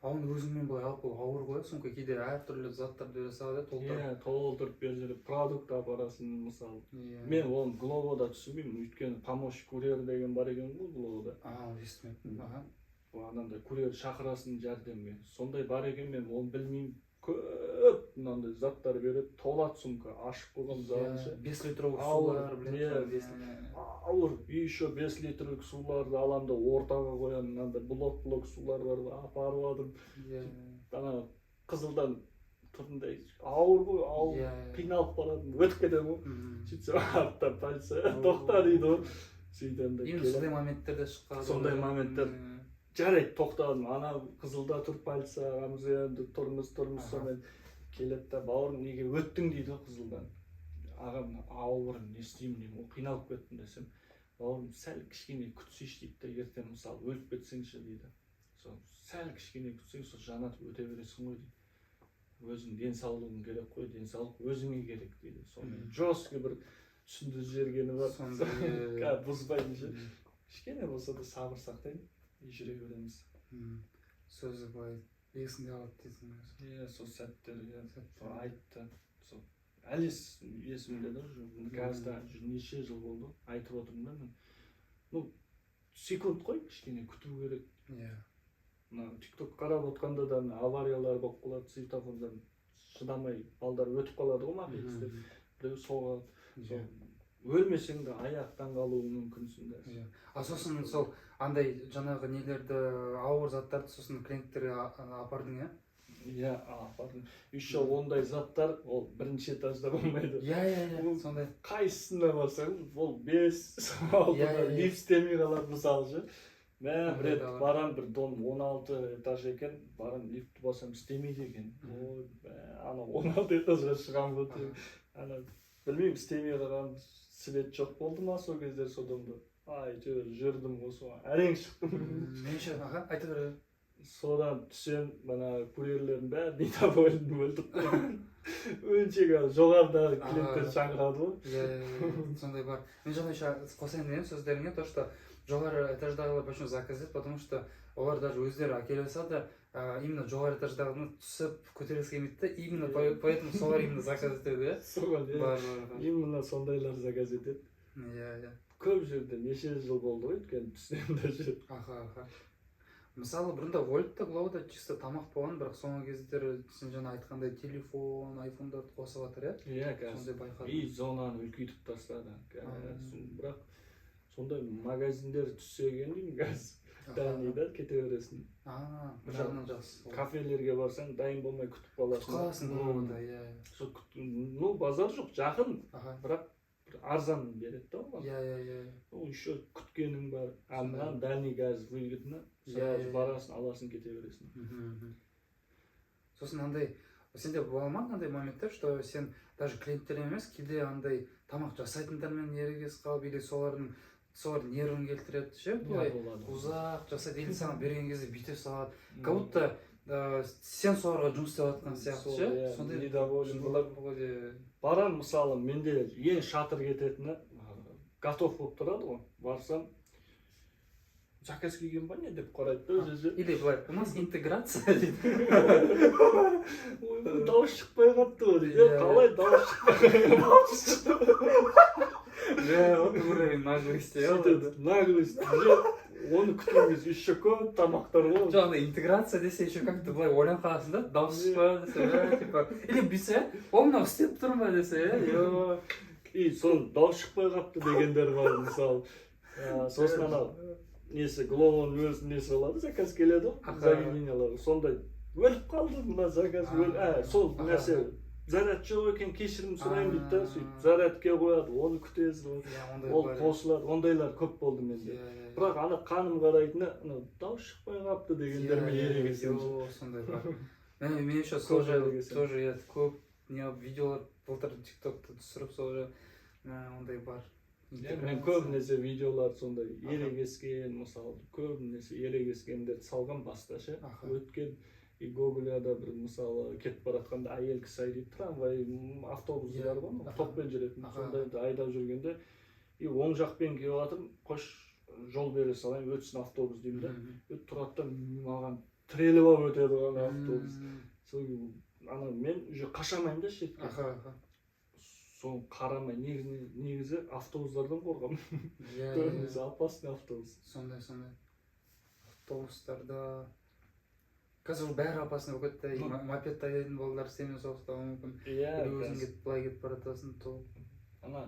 Оны өзіңмен былай алып ол ауыр ғой, сумка кейде әртүрлі заттарды бере салады, толтырып беріп продукт апарасың мысалы. Мен оны Гловода түсінбеймін, өйткені помощник курьер деген бар екен ғой Гловода. Естімеппін. Анандай курьер шақырасың жәрдемге. Сондай бар екен, мен оны білмеймін. Көп мынандай заттар береді, толады сумка, ашып қойған залынша. 5 литрлік сулар, ауыр, еще 5 литрлік суларды аламын да ортаға қоямын, мынандай блок сулар бар, апарып алдым. Ана қызылдан тұрындай ауыр ғой, ауыр, қиналып барадым, өтіп кетемін ғой. Сөйтсе артта полиция тоқта дейді ғой. Енді сондай моменттер де шыққан. Сондай моменттер. Жарайды, тоқтадым, ана қызылда тұр полиция, ағамыз енді тұрмыз, сонымен келеді да, бауырым неге өттің дейді қызылдан. Ағам ауыр, не істеймін деймін, қиналып кеттім десем, бауырым сәл кішкене күтсейші дейді да, ертең мысалы өліп кетсеңші дейді. Сәл кішкене күтсең, сол жанатып өте бересің ғой дейді. Өзің денсаулығың керек қой, денсаулық өзіңе керек дейді. Сонымен жестко бір түсінді жергені бар, бұзбайынша. Кішкене болса да сабыр сақтаймын. Жүре береміз. Сөзі былай есіңде қалады дейсің. Сол сәттер айтты. Әлі есімде да, қазір неше жыл болды, айтып отырмын да мен. Ну, секунд қой, кішкене күту керек. TikTok қарап отқанда да авариялар болып қалады, светофордан шыдамай балдар өтүп калады го мага истеп бирөө согат өлмесең да аяктан калууң мүмкүнсүң да. Сосын сол андай жанагы нелерди ауыр заттарды сосын клиенттерге апардың апардым. Еще ондай заттар ол биринчи этажда болмойду. Сондай. Кайсысына барсаң, ол 5-6 лифт істемей калат мисалы. Мен бир барам, бир дом 16 этаж экен, барам лифтти басам истемейт экен. Ой, ана 16 этажга чыгам болот. Ана билбейм, истемей калган свет жок болду ма сол кезде сол домдо. Жүрдүм осо, әрең чыктым. Менше айта бер. Содан түсем, мана курьерлердин баары недовольный болдук. Өнчеге жогоруда клиенттер чаңырады го. Сондай бар. Мен жана еще косайын дегем сөздөрүңө, то что жогору этаждагылар почему заказ этет, потому что олар даже өздөрү акеле алса да, именно жогору этаждагыны түсүп көтөргүсү келмейт да, именно поэтому солар именно заказ этет, Бар. Именно сондайлар заказ этет. Көп жерде неше жыл болду го, өткөн түстем даже. Мисалы бұрында Вольтта Глоуда чисто тамақ болған, бірақ соңғы кездері сен жаңа айтқандай телефон, айфондарды қосып жатыр, Сондай байқадым. И зонаны үлкейтіп тастады. Бірақ сондай магазиндер түссе екен деймін қазір. Дайында кете бересің. Бір жағынан жақсы. Кафелерге барсаң, дайын болмай күтіп қаласың. Күтіп қаласың, базар жоқ, жақын. Бірақ арзан береді да оған. Ол еще күткенің бар. Анан дальний газ выгодно. Сразу барасың, аласың, кете бересің. Сосын андай, сенде бола ма андай моменттер, что сен даже клиенттер емес, кейде андай тамақ жасайтындармен ерегес қалып, или солар нервін келтіреді, ше, былай ұзақ жасайды, или саған берген кезде бүйте салады. Как будто сен соларға жұмыс істеп жатқан сияқты, ше? Сондай недоволен болады. Барам, мысалы, менде ең шатыр кететіні готов болып тұрады ғой. Барсам, заказ келген ба не деп қарайды да өзі. Или былай, у нас интеграция дейді. Дауыс шықпай қатты ғой дейді. Қалай дауыс шықпай? Вот уровень наглости. Наглость. Оны күтеміз еще көп тамақтар ғой. Жаңағыдай интеграция десе еще как-то былай ойланып қаласың да, дауыс шықпай десе, типа, или бүйтсе, ол мынау істеп тұр ма десе, И сон дауыс шықпай қапты дегендер бар, мысалы. Сосын анау несі Глоуның өзінің несі болады, заказ келеді ғой, заведениялар. Сондай өліп қалды мына заказ, сол нәрсе заряд жоқ екен, кешірім сұрайын дейді да, сөйтіп зарядке қояды, оны күтесің, ол қосылады, ондайлар көп болды менде. Бірақ ана қаным қарайтыны, дауыс шықпай қапты дегендермен ерегесің. Сондай бар. Мен еще сол жайлы тоже көп видеолар былтыр тиктокты түсіріп сол жайлы ондай бар. Мен көбінесе видеолар сондай ерегескен, мысалы, көбінесе ерегескендерді салған баста ше. Өткен и Гоголяда бір мысалы кетіп баратқанда әйел кісі айдайды, трамвай, автобус бар ғой, топпен жүретін, сондайды айдап жүргенде, и оң жақпен келіп жатырмын, қош жол бере салайын, өтсін автобус деймін да, өтіп тұрады да маған тіреліп алып өтеді ғой автобус. Сол мен уже қашамаймын да шетке. Соны қарамай, негізі автобустардан қорқамын. Көбінесе опасный автобус. Сондай. Автобустарда қазір бәрі опасный болып кетті, мопедті айдайтын балалар сенімен соғыспауы мүмкін. Өзің кетіп, былай кетіп баратасың, ана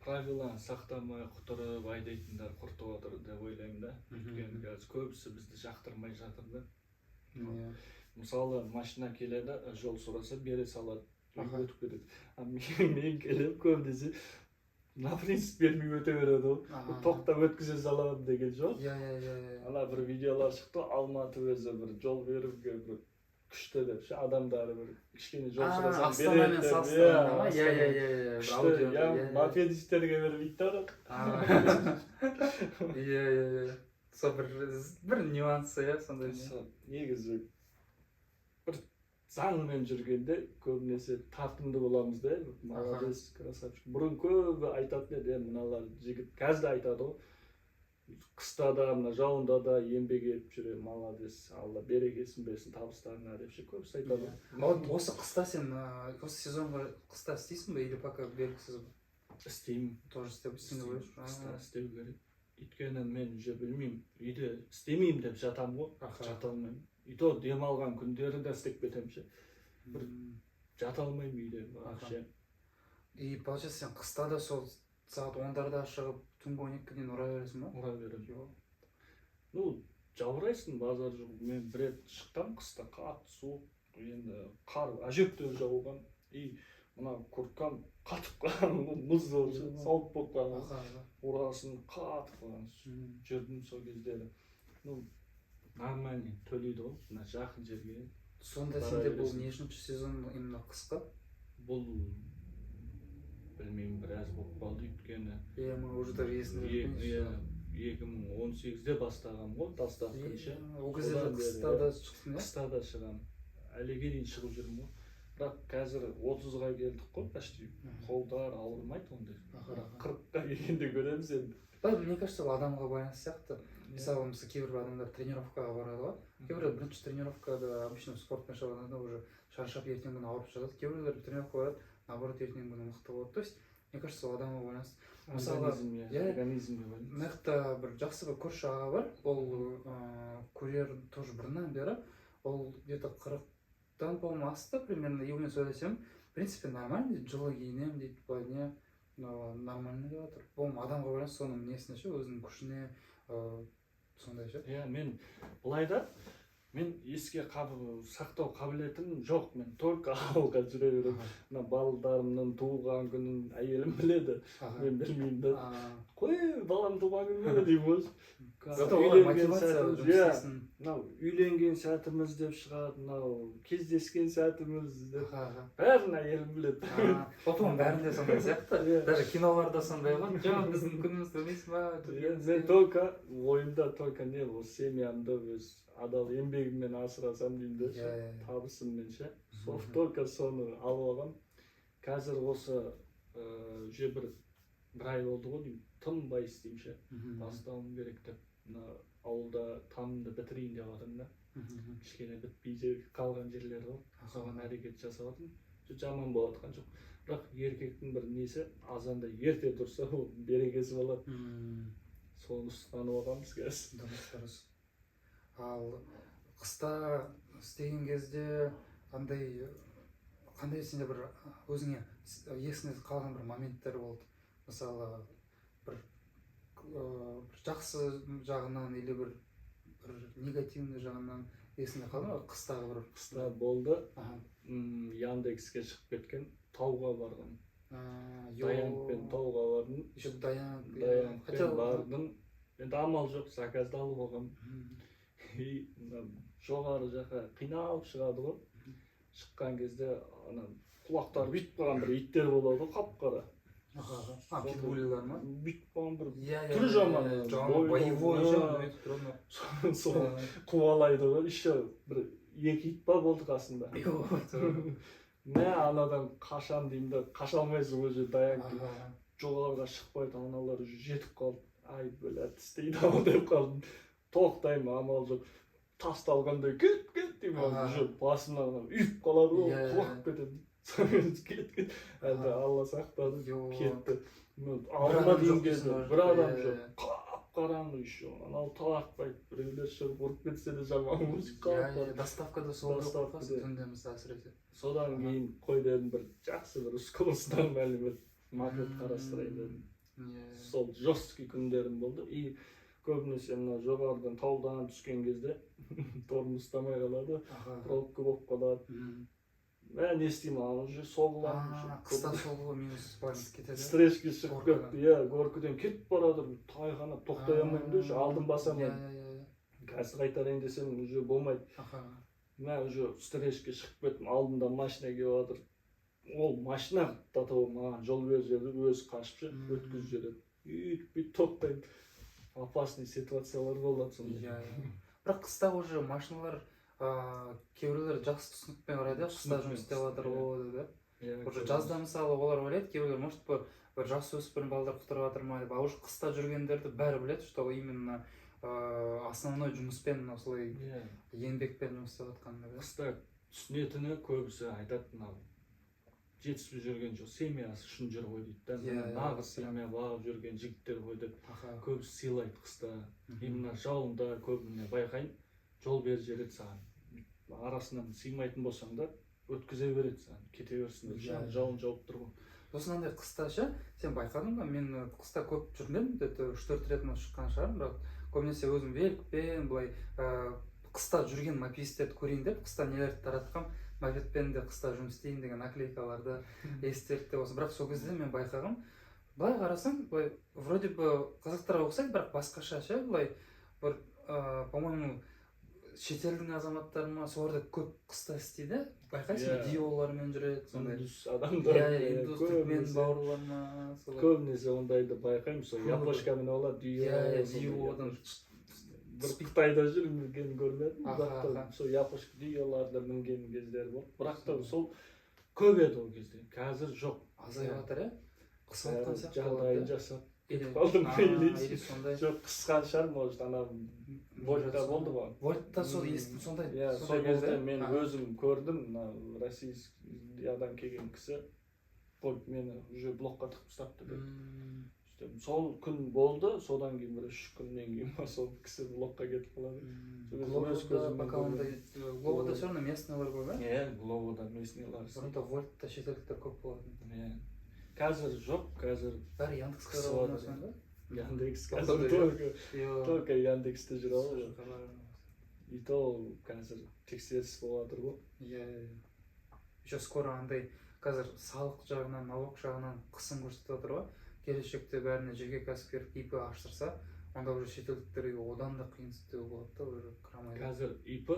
правиланы сақтамай құтырып айдайтындар құртып отыр деп ойлаймын да. Өйткені қазір көбісі бізді жақтырмай жатыр да. Мысалы, машина келеді, жол сұраса бере салады, өтіп кетеді. Мен келіп көбінесе на принцип бермей өте береді ғой. Тоқтап өткізе саламын деген жоқ. Ана бір видеолар шықты, Алматы өзі бір жол беріп бір күшті деп, адамдары бір кішкене жол сұрасам береді деп. Күшті, мопедистерге бермейді да. Сол бір нюансы, сондай. Негізі бір заңмен жүргенде көбінесе тартымды боламыз да, молодец, красавчик. Бұрын көбі айтатын еді, мыналар жігіт қазір айтады ғой. Қыста да, мына жауында да еңбек етіп жүре, молодец, Алла берекесін берсін, табыстарыңа деп ше көбісі айтады. Осы қыста сен, осы сезонға қыста істейсің бе, или пока белгісіз бе? Істеймін. Тоже істеп істеймін ғой? Қыста істеу керек. Өйткені мен уже білмеймін, үйде істемеймін деп жатамын ғой, жата алмаймын. И то демалған күндері де істеп кетемін ше. Бір жата алмаймын үйде вообще. И получается сен қыста да сол сағат 10-дарда шығып түнгі 12-ге дейін ұра бересің ба? Ура беремін. Ну, жаурайсың базар жоқ. Мен бір рет шықтым қыста, қатты суық, енді қар әжептәуір жауған. И мына курткам қатып қалған, мұз болып сауыт болып қалған. Урасын қатып қалған. Жүрдім сол кездері. Ну, нормально төлейді ғой, мына жақын жерге. Сонда сенде бұл нешінші сезон именно қысқа? Бұл білмеймін, біраз болып қалды өйткені. Мен уже даже есімде жоқ. 2018-де бастағам ғой, доставканшы. Ол кезде де қыста да шықтың, Қыста да шығам. Әліге дейін шығып жүрмін ғой. Бірақ қазір 30-ға келдік қой, почти. Қолдар ауырмайды ондай. Бірақ 40-қа келгенде көреміз енді. Мне кажется, ол адамға байланысты сияқты. Мысалы, кейбір адамдар тренировкаға барады ғой. Кейбіреулер бірінші тренировкада обычно спортпен шығарғанда уже шаршап ертеңгі күні ауырып жатады. Кейбіреулер тренировкаға барады, наоборот ертеңгі күні мықты болады. То есть, мне кажется, ол адамға байланысты. Мысалы, организмге байланысты. мына жақта бір жақсы бір көрші аға бар. Ол курьер тоже бұрыннан бері. Ол где-то 40-тан по-моему асты примерно. И онымен сөйлесем, в принципе, нормально дейді, жылы киінемін дейді, былай не нормально деп жатыр. Бұл адамға байланысты соның несіне ше, өзінің күшіне сондай ше. Иә, мен былайда мен еске сақтау қабілетім жоқ. Мен только ауылға жүре беремін. Мына балдарымның туылған күнін әйелім біледі. Мен білмеймін да. Қой, балам туған күні деймін ғой. Үйленген сәтіміз деп шығады, кездескен сәтіміз деп. Бәрін әйелім біледі. Потом бәрінде сондай сияқты. Даже киноларда сондай ғой. Жоқ, біздің күніміз білмейсің ба? Мен только ойымда только не бұл семьямды өз адал еңбегіммен асырасам деймін де, табысыммен ше. Сол только соны алып алғам. Қазір осы уже бір ай болды ғой деймін. Тынбай істеймін ше. Бастауым керек деп. Ауылда тамымды бітірейін деп жатырмын да. Кішкене бітпей қалған жерлер бар. Соған әрекет жасап жатырмын. Жаман болып жатқан жоқ. Бірақ еркектің бір несі азанда ерте тұрса, ол берекесі болады. Соны ұстанып алғанбыз қазір. Дұрыс. Ал қыста істеген кезде қандай сенде бір өзіңе есіңе қалған бір моменттер болды? Мысалы, бір жақсы жағынан или бір негативный жағынан есіңе қалды ма? Қыстағы бір қыста болды. Яндекске шығып кеткен, тауға барғым. Даянкпен тауға бардым. Даянкпен бардым. Енді амал жоқ, заказды алып алғам. Жоғары жаққа қиналып шығады ғой. Шыққан кезде құлақтары бүйтіп қалған бір иттер болады ғой, қап-қара. Питбуллер ма? Бүйтіп қалған бір түрі жаман. Боевой Сол қуалайды ғой. Еще бір екі ит па болды қасында. Мә анадан қашам деймін да, қаша алмайсың уже Даянки. Жоғарыға шықпайды, аналар уже жетіп қалды. Ай, бөләт істейді ау деп қалдым. Тоқтаймын, амал жоқ. Тасталғандай кет деймін, уже басымнан үйіп қалады ғой, құлап кетеді. Кет. Әлде Алла сақтады, кетті. Алдыма дейін кезді, бір адам жоқ. Қап-қараңғы еще, анау талақпайды. Біреулер шығып ұрып кетсе де жаман музыка. Доставкада сол түндеміз әсіресе. Содан кейін қой дедім, бір жақсы бір скоростан мәлімет макет қарастырайын дедім. Сол жесткий күндерім болды. И көбінесе жоғарыдан таудан түскен кезде тормоз ұстамай қалады, пробка болып қалады. Мен не істеймін, уже соғыламын. Қыста соғылу минус байланысып кетеді. Стрешке шығып кетті, горкіден кетіп барады, тайғанап тоқтай алмаймын да, алдын басамын. Қазір қайтарайын десем, уже болмайды. Мен уже стрешке шығып кеттім, алдында машина келіп жатыр. Ол машина татау маған жол беріп жіберді, өзі қашып өткізіп жібереді. Бүйтіп тоқтаймын. Опасный ситуациялар болады сонда. Бірақ қыста уже машиналар кейбіреулер жақсы түсінікпен қарайды, қыста жұмыс істеп жатыр ғой. Уже жазда мысалы олар ойлайды, кейбіреулер может бір жақсы өспірім балдар құтырып жатыр ма деп, а уже қыста жүргендерді бәрі біледі, что именно основной жұмыспен осылай еңбекпен жұмыс істеп жатқанын. Қыста түсінетіні көбісі айтады, жетіспей жүрген жоқ, семьясы үшін жүр ғой дейді. Нағыз семья бағып жүрген жігіттер ғой деп көбісі сыйлайды қыста. Именно жауында көбіне байқайын, жол беріп жібереді саған. Арасынан сыймайтын болсаң да, өткізе береді саған, кете берсін деп жауын жауып тұр ғой. Сосын андай қыста ше, сен байқадың ба, мен қыста көп жүрмедім, где-то 3-4 рет шыққан шығармын, бірақ көбінесе өзім великпен былай қыста жүрген мопедистерді көрейін деп, қыста нелерді таратқам, мопедпен де қыста жұмыс істейін деген наклейкаларды естелікте болсын. Бірақ сол кезде мен байқағам, былай қарасаң, былай вроде бы қазақтарға ұқсайды, бірақ басқаша ше, былай бір по-моему шетелдің азаматтары ма солар да көп қыста істейді, байқайсың диолармен жүреді, сондай индус адамдар, индус түрікмен бауырлар ма, көбінесе ондайды байқаймын. Сол япошкамен алады, диодан бір Қытайда жүрген көрмедім, бірақ та сол япошка диоларды мінген кездері болды. Бірақ та сол көп еді ол кезде, қазір жоқ, азайып жатыр. Қысып жатқан сияқты жағдайын жасап кетіп қалдым или сондай. Жоқ, қысқан шығар, может, ана Вольтта болды ма? Вольтта сол естім сондай. Сол кезде мен өзім көрдім, Россиядан келген кісі Вольт мені уже блокқа тығып ұстапты деп. Сол күн болды, содан кейін бір 3 күннен кейін сол кісі блокқа кетіп қалады. Глобада все равно местныйлар көп, Глобада местныйлар. Бұрында Вольтта шетелдіктер көп болатын. Қазір жоқ, қазір бәрі Яндекс қарап ба? Яндекс қазір только Яндексте жүр ғой. И то қазір тексеріс болып жатыр ғой. Еще скоро андай қазір салық жағынан, налог жағынан қысым көрсетіп жатыр ғой. Келешекте бәріне жеке кәсіпкер ИП аштырса, онда уже шетелдіктерге одан да қиынсыздау болады да, уже кірамайды. Қазір ИП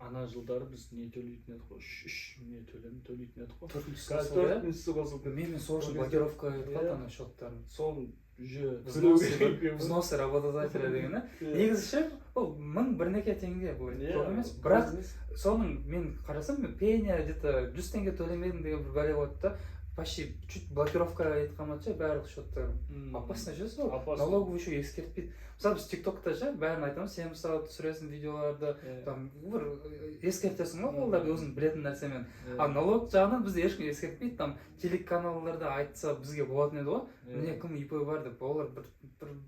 ана жылдары біз не төлейтін едік қой, 3 не төлейтін едік қой. 4-шісі қосылды. Мен сол үшін блокировка етіп қалды ана счеттарын. Соны уже взносы работодателя деген. Негізі ше, ол 1000 бірнеке теңге бұл көп емес. Бірақ соның мен қарасам, пеня где-то 100 теңге төлемедім деген бір бәле болады да. Почти чуть блокировка айтқанматшы барлық счеттар. Опасно же сол. Налоговый еще ескертпейді. Мысалы біз ТикТокта ше бәрін айтамыз, сен мысалы түсіресің видеоларды, там бір ескертесің ғой, олар өзің білетін нәрсемен. А налог жағынан бізді ешкім ескертпейді, там телеканалдарда айтса бізге болатын еді ғой. Міне кім ИП бар деп, олар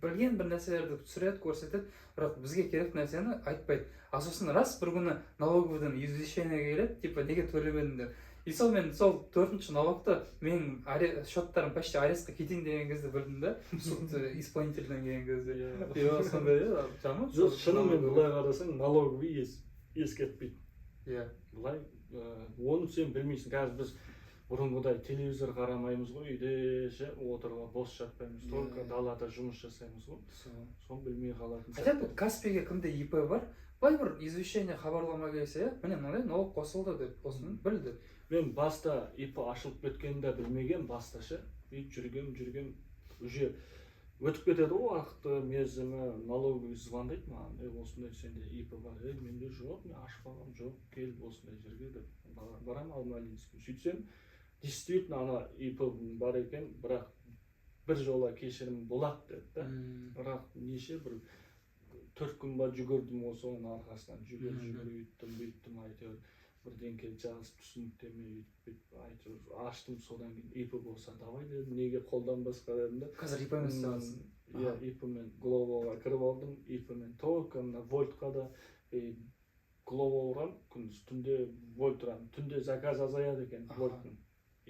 білген бір нәрселерді түсіреді, көрсетеді, бірақ бізге керек нәрсені айтпайды. А сосын рас бір күні налоговыйдан извещение келеді, типа неге төлемедің деп. И сол мен сол 4-ші налогты менің счеттарым почти арестқа кетейін деген кезде білдім да, суд исполнительден келген кезде. Сондай жаман. Жоқ, шынымен былай қарасаң, налоговый ескертпейді. Былай, оны сен білмейсің. Қазір біз бұрынғыдай телевизор қарамаймыз ғой, үйде отыруға бос жатпаймыз, только далада жұмыс жасаймыз ғой. Соны білмей қалатын. Хотя Каспиге кімде ИП бар, былай бір извещение хабарлама келсе, міне мынандай налог қосылды деп, осыны білді. Мен баста ИП ашылып кеткенде білмеген, баста ше, жүргем, уже өтіп кетеді ғой уақыты, мерзімі, налоговый звондайды маған, осындай сенде ИП бар, менде жоқ, мен ашпағам, жоқ, кел осындай жерге деп, барам Алмалинский. Сөйтсем, действительно ана ИП бар екен, бірақ бір жола кешірім болады деді, бірақ неше бір 4 күн ба жүгірдім осы оның арқасынан, үйттім, әйтеуір. Бірдеңке жазып түсініктеме өйтіп әйтеуір аштым, содан кейін ИП болса давай дедім, неге қолданбасқа дедім да. Қазір ИП мен істемесің? ИП мен Глобалға кіріп алдым, ИП мен только мына Вольтқа да Глобал ұрам, күндіз түнде Вольт ұрам, түнде заказ азаяды екен Вольттың.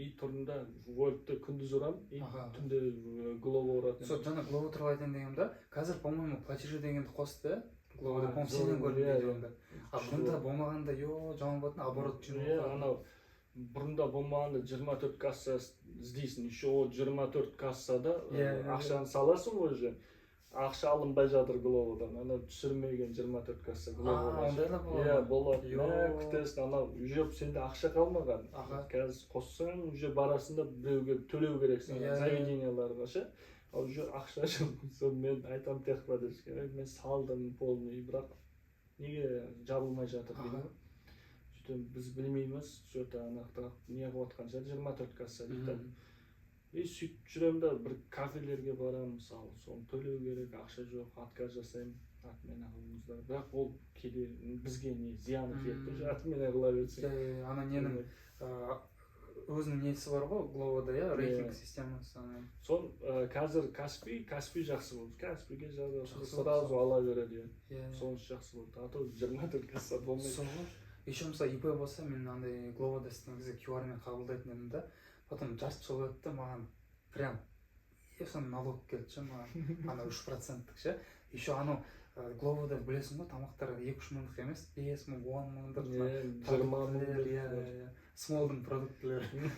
И тұрында Вольтты күндіз ұрам, и түнде Глобал ұратын. Сол жаңа Глобал туралы айтайын дегенде, қазір по-моему платежи дегенді қосты, Глобалда по-моему сенен көрдім видеоңда. Бұрында болмағанда жаман болатын, оборот анау бұрында болмағанда 24 касса іздейсің, еще 24 кассада ақшаны саласың ғой уже. Ақша алынбай жатыр Глобалдан, ана түсірмеген 24 касса Глобалда. Ондайлар болады? Болады. Күтесің, анау уже сенде ақша қалмаған. Қазір қоссаң, уже барасында біреуге төлеу керексің, заведенияларға ше. Уже ақша жоқ, мен айтам техподдержка, мен салдым полный, бірақ неге жабылмай жатыр деймін. Сөйтіп біз білмейміз, что-то анақтақ не қылып жатқан шығар, 24 касса дейді. И сөйтіп жүрем да бір кафелерге барамын, мысалы, соны төлеу керек, ақша жоқ, отказ жасаймын, отмена қылыңыздар. Бірақ ол кейде бізге не зияны тиеді, отмена қыла берсең. Ана ненің өзінің несі бар ғой, Глобалда, рейтинг системасы. Сон қазір Каспий жақсы болды. Каспийге сразу ала береді. Сонысы жақсы болды. А то 24 касса болмайды. еще мысалы ИП болса мен андай глобада істеген кезде QR-мен қабылдайтын едім да, потом жарты жыл өтті маған прям соны налог келді ше маған ана 3%-тік ше. Еще анау глобада білесің ғой тамақтар 2-3 мыңдық емес, 5 мың 10 мыңдық 20 мыңдық смолдың продуктілері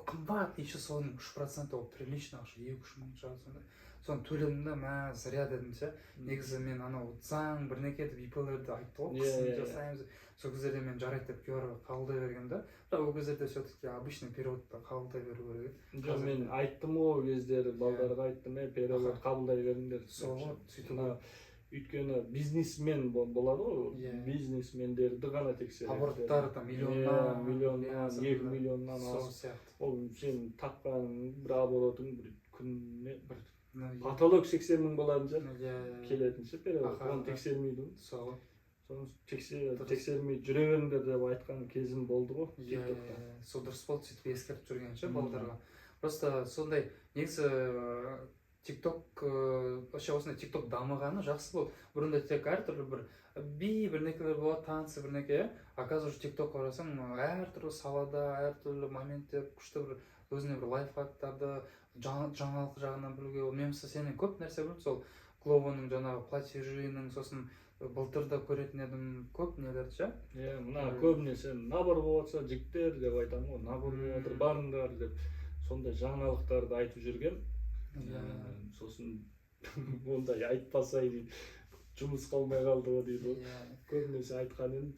қымбат, еще соның 3% ол прилично ақша 2-3 мың шығады сонда. Соны төледім да, мә зря дедім ше. Негізі мен анау заң бірнеке деп ИП-лерді айтты ғой, қысын жасаймыз. Сол кездерде мен жарайды деп QR-ға қабылдай берген да. Бірақ ол кездерде все-таки обычный переводты қабылдай беру керек. Жоқ, мен айттым ғой ол кездері балдарға айттым, перевод қабылдай беріңдер. Сол сөйтіп Өйткені бизнесмен болады ғой, бизнесмендерді ғана тексереді. Обороттары там миллионнан, 2 миллионнан асып. Ол сен тапқан бір оборотың бір күніне бір потолок 80 мың болатын келетін ше перевод. Оны тексермейді ғой. Соны тексермей жүре беріңдер деп айтқан кезім болды ғой. Сол дұрыс болды, сөйтіп ескертіп жүрген ше балдарға. Просто сондай негізі TikTok, вообще осындай TikTok дамығаны жақсы болды. Бұрында тек әртүрлі бір некелер болады, танысы бір неке. Оказывается, TikTok қарасаң, әртүрлі салада, әртүрлі моменттер, күшті бір өзіне бір лайфхактарды, жаңалық жағынан білуге. Мен мысалы сенен көп нәрсе білдім, сол Glovo'ның жаңағы платежінің, сосын былтырда көретін едім көп нелерді ше. Мына көбінесе набор болатса жігіттер деп айтамын ғой, набор болатыр, барыңдар деп сондай жаңалықтарды айтып жүрген. Сосын ондай айтпасай дейді, жұмыс қалмай қалды ғой дейді ғой. Көбінесе айтқан едім,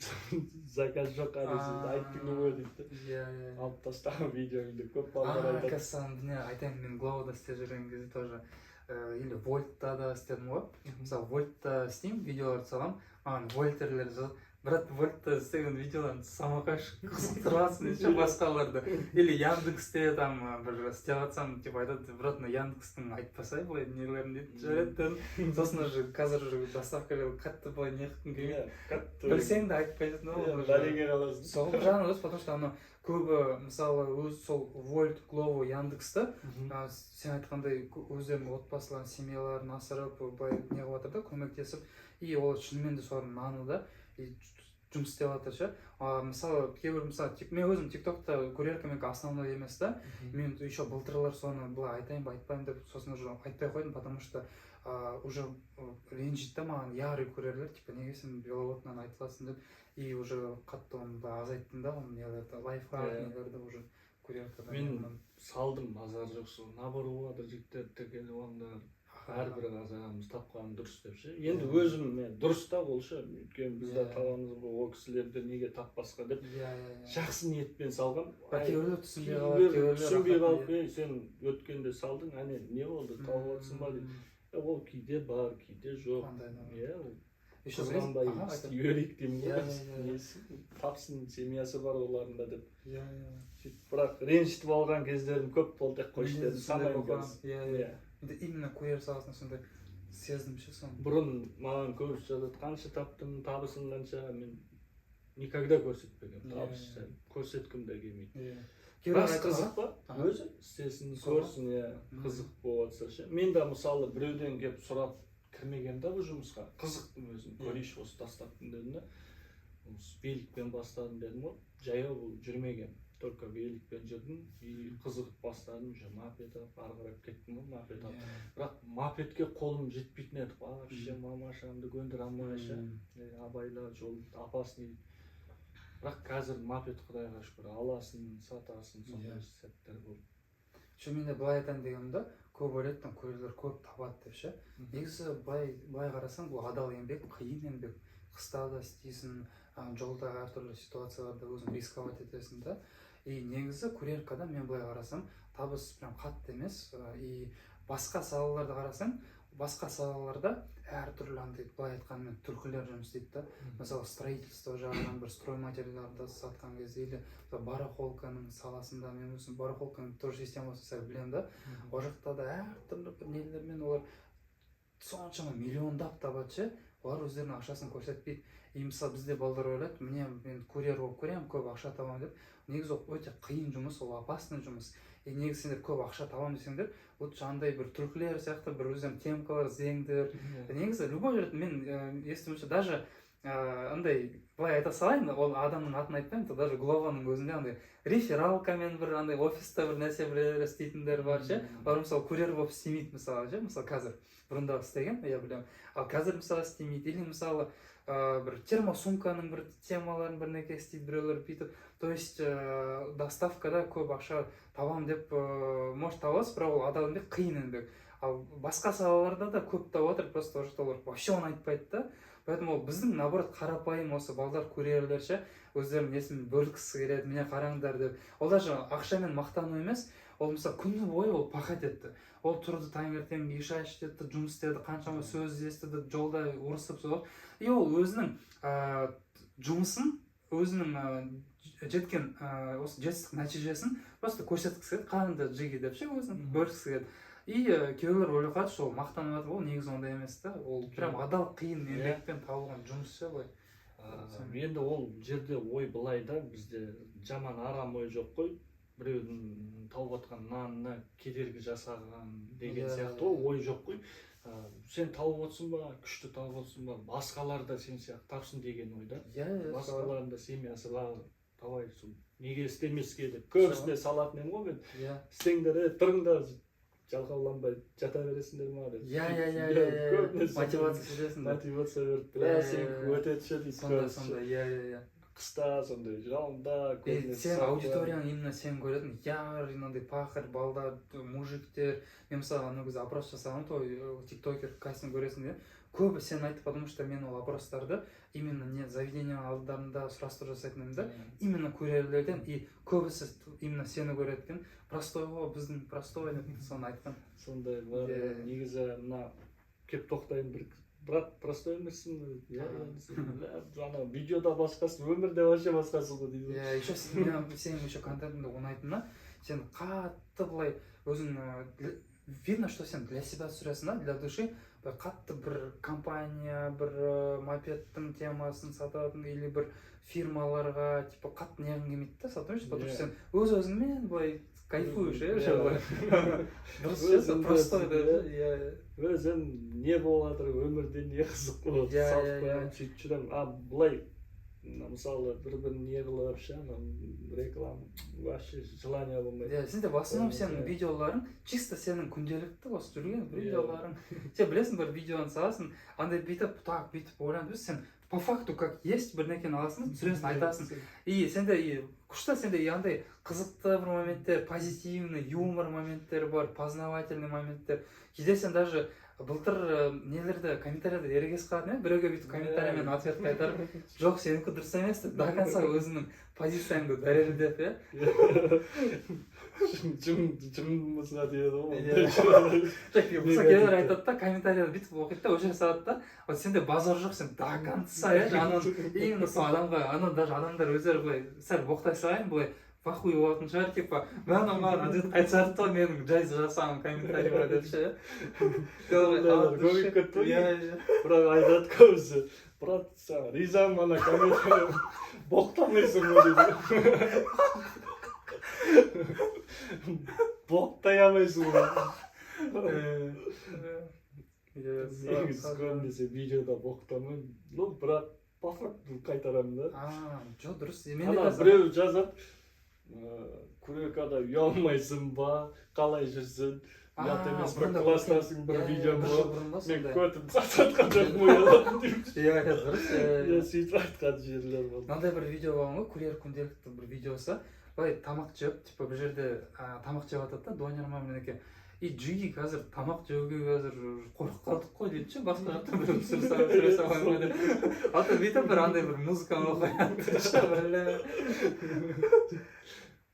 заказ жоқ аресінде айттың ғой дейді. Алып тастаған видеоңды көп балдар айтады. Қазір айтайын, мен Glovo'да істеп жүрген кезде тоже или Вольтта да істедім ғой. Мысалы Вольтта істеймін, видеоларды саламын, маған вольтерлер жазады. Брат, Вольтта істеген видеоларын самақаш қызып тұрасың еще басқаларды. Или Яндексте там бір істеп жатсам, айтады, брат, Яндекстің айтпасай былай нелерін дейді, жареттен. Сосын уже қазір доставкалар қатты былай не қылғым келмейді. Білсең де айтпайтын ғой. Дәрігер аласың. Сол жағынан өз, потому что аны көбі мысалы өз сол Вольт, Glovo, Яндексті сен айтқандай өздерінің отбасыларын, семьяларын асырап, былай не қылып жатыр да, көмектесіп, и ол шынымен де солардың наны да жұмыс істеп жатыр ше. Мысалы кейбір мен өзім TikTokта көреркім основной емес та. Мен еще былтырлар соны былай айтайын ба айтпаймын деп сосын уже айтпай қойдым, потому что уже ренжиді да маған ярый көрерлер, типа неге сен беловодынан айтыласың деп, и уже қатты оны азайттым да, оны нелерді лайфхак нелерді уже көреркада. Мен салдым, базар жоқ, сол набор болады жігіттер тіркеліп алыңдар. Әрбір азамыз тапқаны дұрыс деп ше. Енді өзім дұрыс та ол ше, өйткені бізде табамыз ғой, ол кісілерді неге таппасқа деп жақсы ниетпен салған. Кейбіреулер түсінбей қалып, сен өткенде салдың, әне не болды, тауып жатсың ба дейді. Ол кейде бар, кейде жоқ. Қызғанбай істей берейік деймін ғой. Тапсын, семьясы бар оларында деп. Бірақ ренжітіп алған кездерім көп болды, қойшы дедім, санаймын қазір. Именно курьер саласында сондай сездім ше соны. Бұрын маған көбісі жазады, қанша таптым, табысың қанша, мен никогда көрсетпегенмін, табысты көрсеткім де келмейді. Рас қызық па? Өзі істесін, көрсін, қызық болатса ше. Мен де мысалы біреуден келіп сұрап кірмеген да бұл жұмысқа, қызықтым өзім, көрейші осы тастаттым дедім да. Великпен бастадым дедім ғой, жаяу бұл жүрмеген. Только великпен жүрдім, қызығып бастадым, мопед алып, арғырап кеттім ғой, мопед алып. Бірақ мопедке қолым жетпейтін еді, вообще мамашамды көндіре алмай ше, абайла жол опасный. Бірақ қазір мопед құдайға шүкір аласын, сатасын, сондай сәттер болды. Мен де былай айтайын дегенімде, көп ойлайды, көрерлер көп табады деп ше. Негізі былай қарасаң, бұл адал еңбек, қиын еңбек. Қыста да істейсің, жолда әртүрлі ситуацияларда өзің рисковать етесің да. И негізі курьеркада мен былай қарасам, табыс прям қатты емес. И басқа салаларды қарасаң, басқа салаларда әртүрлі андай былай айтқанмен түрлілер жұмыс істейді да. Мысалы строительство жағынан бір стройматериалдарды сатқан кезде, или барахолканың саласында мен өзім барахолканың тоже системасын сәл білемін да. Ол жақта да әртүрлі бір нелермен олар соншама миллиондап табады ше. Олар өздерінің ақшасын көрсетпейді. И мысалы бізде балдар ойлайды, мен курьер болып көремін, көп ақша табамын деп. Негізі өте қиын жұмыс, ол опасный жұмыс. И негізі сендер көп ақша табамын десеңдер, вот жаңағыдай бір түркілер сияқты бір өздерінің темкалар, зеңдер. Негізі любой жерде мен естуімше даже андай былай айта салайын, ол адамның атын айтпаймын, даже глованың өзінде андай рефералкамен бір андай офиста бір нәрсе бір істейтіндер бар ше. Олар мысалы курьер болып істемейді мысалы ше, мысалы қазір бұрында істеген, я білемін. Ал қазір мысалы істемейді, или мысалы бір термосумканың бір темаларын бір неке істейді біреулер бүйтіп. То есть доставкада көп ақша табам деп может табасыз, бірақ ол адамбек қиын еңбек. Ал басқа салаларда да көп тауып отыр, просто олар вообще оны айтпайды да. Поэтому ол біздің наоборот қарапайым осы балдар курьерлер ше, өздерінің несін бөлгісі келеді, міне қараңдар деп. Ол даже ақшамен мақтану емес, ол мысалы күні бойы ол пахать етті. Ол тұрды таңертең иша ішті, жұмыс істеді, қаншама сөз естіді, жолда ұрысып соғып. И ол өзінің жұмысын, өзінің жеткен осы жетістік нәтижесін просто көрсеткісі келеді, қанды жеге деп ше, өзін бөлгісі келеді. И кейбіреулер ойлап қалады, сол мақтанып жатыр, ол негізі ондай емес та, ол прям адал қиын еңбекпен табылған жұмыс ше былай. Енді ол жерде ой былай да, бізде жаман арам ой жоқ қой, біреудің тауып отқан нанына кедергі жасаған деген сияқты ой жоқ қой. Сен тауып отсың ба, күшті тауып отсың ба, басқалар да сен сияқты тапсын деген ойда. Басқалардың да семьясы бар, давай неге істемеске деп көбісіне салатын едім ғой мен. Істеңдер, тұрыңдар, жалқауланбай жата бересіңдер ма деп. Мотивация жүресің. Мотивация беріп, сен өте түседі. Сондай, қыста, сондай жауында. Сен аудиторияң именно сен көретін, мынандай пахарь, балдар, мужиктер. Мен мысалы ана кезде опрос жасаған той, тиктокер кастинг көресің де. Көбі сен айтып, потому что мен ол опростарды именно не заведение алдарында сұрастыру жасайтын едім да, именно курьерлерден, и көбісі именно сені көретін. Простой ғой, біздің простой деп соны айтқан. Сондай бар, негізі мына кеп тоқтайын бір брат, простой емессің, ана видеода басқасы, өмірде вообще басқасы ғой дейді. Еще сенің еще контентіңді ұнайтыны, сен қатты былай өзің видно, что сен для себя түсіресің, для души, қатты бір компания, бір мопедтің темасын сататын, или бір фирмаларға типа қатты неғын келмейді да, сатуыңыз, потому что сен өз-өзіңмен былай кайфуешь, дұрыс, простой да. Өзім не болып жатыр, өмірде не қызық болады, салып қоямын, сөйтіп жүремін. Былай, мысалы, бір-бірін не қылып ше, реклама, вообще желание болмайды. Сенде в основном сенің видеоларың чисто сенің күнделікті осы жүрген видеоларың. Сен білесің, бір видеоны саласың, андай бүйтіп, так бүйтіп ойланып, сен по факту как есть бір некені аласың, түсіресің, айтасың. И сенде күшті, сенде андай қызықты бір моменттер, позитивный, юмор моменттер бар, познавательный моменттер. Кейде сен даже былтыр нелерді, комментарияда ерегес қалатын еді, біреуге бүйтіп комментариямен ответ қайтарып, жоқ, сенікі дұрыс емес деп, до конца өзінің позицияңды дәлелдеп, жұмысына дейді ғой. Мысалы кейбір айтады да, комментарияда бүйтіп оқиды да, өшір салады да, вот сенде базар жоқ, сен до конца, именно сол адамға, ана даже адамдар өздері былай сәл боқтай салайын, былай похуй болатын шығар, типа, маған ответ қайтарып то менің жай жасаған комментарийға деп ше. Көбейіп кетті ғой, бірақ айтады көбісі, брат, саған ризамын ана комментарий, боқтамайсың ғой дейді. Боқтай алмайсың ғой. Негізі көбінесе видеода боқтамын, бірақ по факту қайтарамын да. Жоқ, дұрыс. Біреу жазады, курьеркада ұялмайсың ба, қалай жүрсің, ұят емес, бір класстасың, бір видео болып, мен көтіп сатқан жоқпын ұялатын деймін. Дұрыс. Сөйтіп айтқан жерлер болды. Мынандай бір видео болған ғой, курьер күнделікті бір видеосы, былай тамақ жеп, типа бір жерде тамақ жеп жатады да, донер ма менеке. И жиі қазір тамақ жеуге қазір қорқып қалдық қой дейді ше, басқа жақта бір түсіре саламын деп. Ата бүйтіп бір андай бір музыканы қояды ше,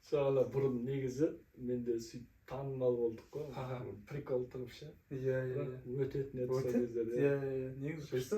Шағала бұрын негізі менде сөйтіп танымал болдық қой, прикол тұрып ше. Өтетін еді сол кездерде. Негізі күшті.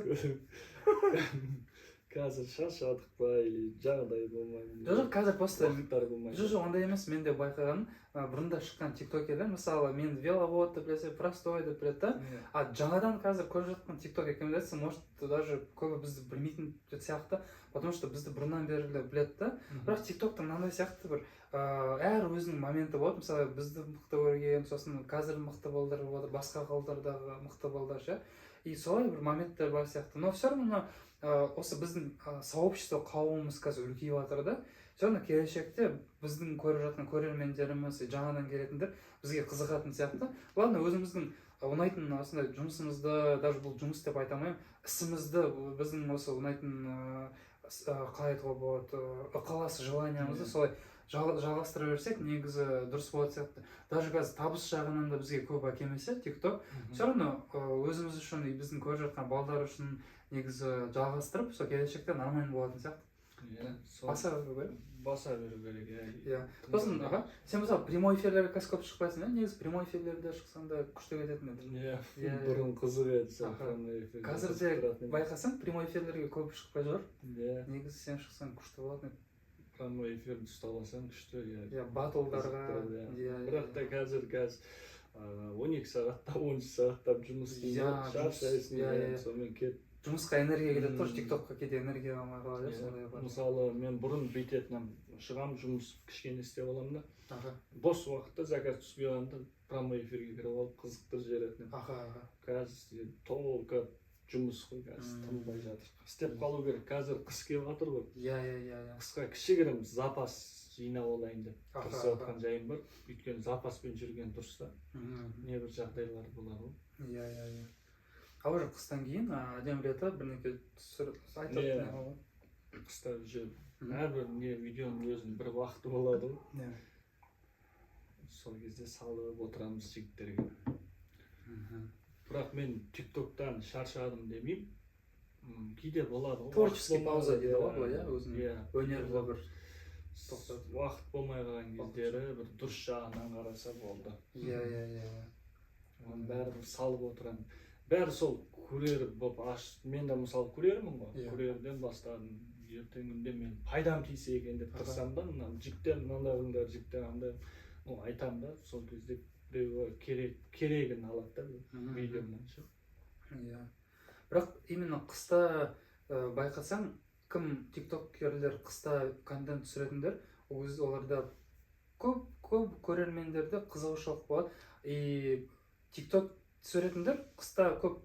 Қазір шаршадық па, или жағдай болмайды. Жоқ, қазір просто болмайды. жоқ, ондай емес, мен де байқағаным, бұрында шыққан тиктокерлер, мысалы, мен веловод деп білесе, простой деп біледі да, а жаңадан қазір көріп жатқан тикток рекомендация, может, даже көбі бізді білмейтін сияқты, потому что бізді бұрыннан бері біледі да, бірақ тиктоктың мынандай сияқты бір әр өзінің моменті болады, мысалы, бізді мықты көрген, сосын қазір мықты балдар болады, басқа қалдардағы мықты балдар ше, и солай бір моменттер бар сияқты, но все равно осы біздің сообщество қауымымыз қазір үлкейіп жатыр да. Соны келешекте біздің көріп жатқан көрермендеріміз, жаңадан келетіндер бізге қызығатын сияқты. Ладно, өзіміздің ұнайтын осындай жұмысымызды, даже бұл жұмыс деп айта алмаймын, ісімізді, біздің осы ұнайтын қалай айтуға болады, ықылас желаниямызды солай жалғастыра берсек, негізі дұрыс болады сияқты. Даже қазір табыс жағынан да бізге көп әкелмесе TikTok, все равно өзіміз үшін, біздің көріп жатқан балдар үшін негізі жалғастырып, сол келешекте нормально болатын сияқты. Баса беру керек, иә. Сосын, сен мысалы прямой эфирлерге қазір көп шықпайсың, иә? Негізі прямой эфирлерде шықсаң да күшті кететін еді. Иә, бұрын қызық еді. Қазір де байқасаң, прямой эфирлерге көп шықпай жүр. Иә. Негізі сен шықсаң күшті болатын еді. Прямой эфирді ұстап алсаң күшті, иә. Батылдарға. Бірақ та қазір 12 сағаттап, 13 сағаттап жұмыс істеймін. Шаршайсың, сонымен кет. Жұмысқа энергия кетеді, тоже TikTokқа кейде энергия алмай қалады, сондай бар. Мысалы, мен бұрын бүйтетінім, шығам, жұмыс кішкене істеп аламын да. Бос уақытта заказ түспей қалғанда прямой эфирге кіріп алып қызықтырып жіберетінім. Қазір толқа жұмыс қой, қазір тынбай жатыр. Істеп қалу керек, қазір қыс келіп жатыр ғой. Иә. Қысқа кішігірім запас жинап алайын деп тырысып жатқан жайым бар. Өйткені запаспен жүрген дұрыс та. Не бір жағдайлар болады ғой. Иә. А уже қыстан кейін әдеміреті бірнеке айтатын ғой. Қыста уже әрбір видеоның өзінің бір уақыты болады ғой. Сол кезде салып отырамыз жігіттерге. Бірақ мен TikToktан шаршадым демеймін. Кейде болады ғой. Творческий пауза дейді ғой былай, иә, өзінің өнерлі бір уақыт болмай қалған кездері бір дұрыс жағынан қараса болды. Иә. Оның бәрі салып отырамын. Бәрі сол көрер болып ашып, мен де мысалы көрермін ғой, көрерден бастадым. Ертеңінде мен пайдам тисе екен деп тұрсам да, жіктер мынандағындар, жіктер андай айтам да, сол кезде біреуі керегін алады да видеомнан ше. Бірақ именно қыста байқасаң, кім тиктокерлер қыста контент түсіретіндер, оларда көп көрермендерде қызығушылық болады. И тикток түсіретіндер қыста көп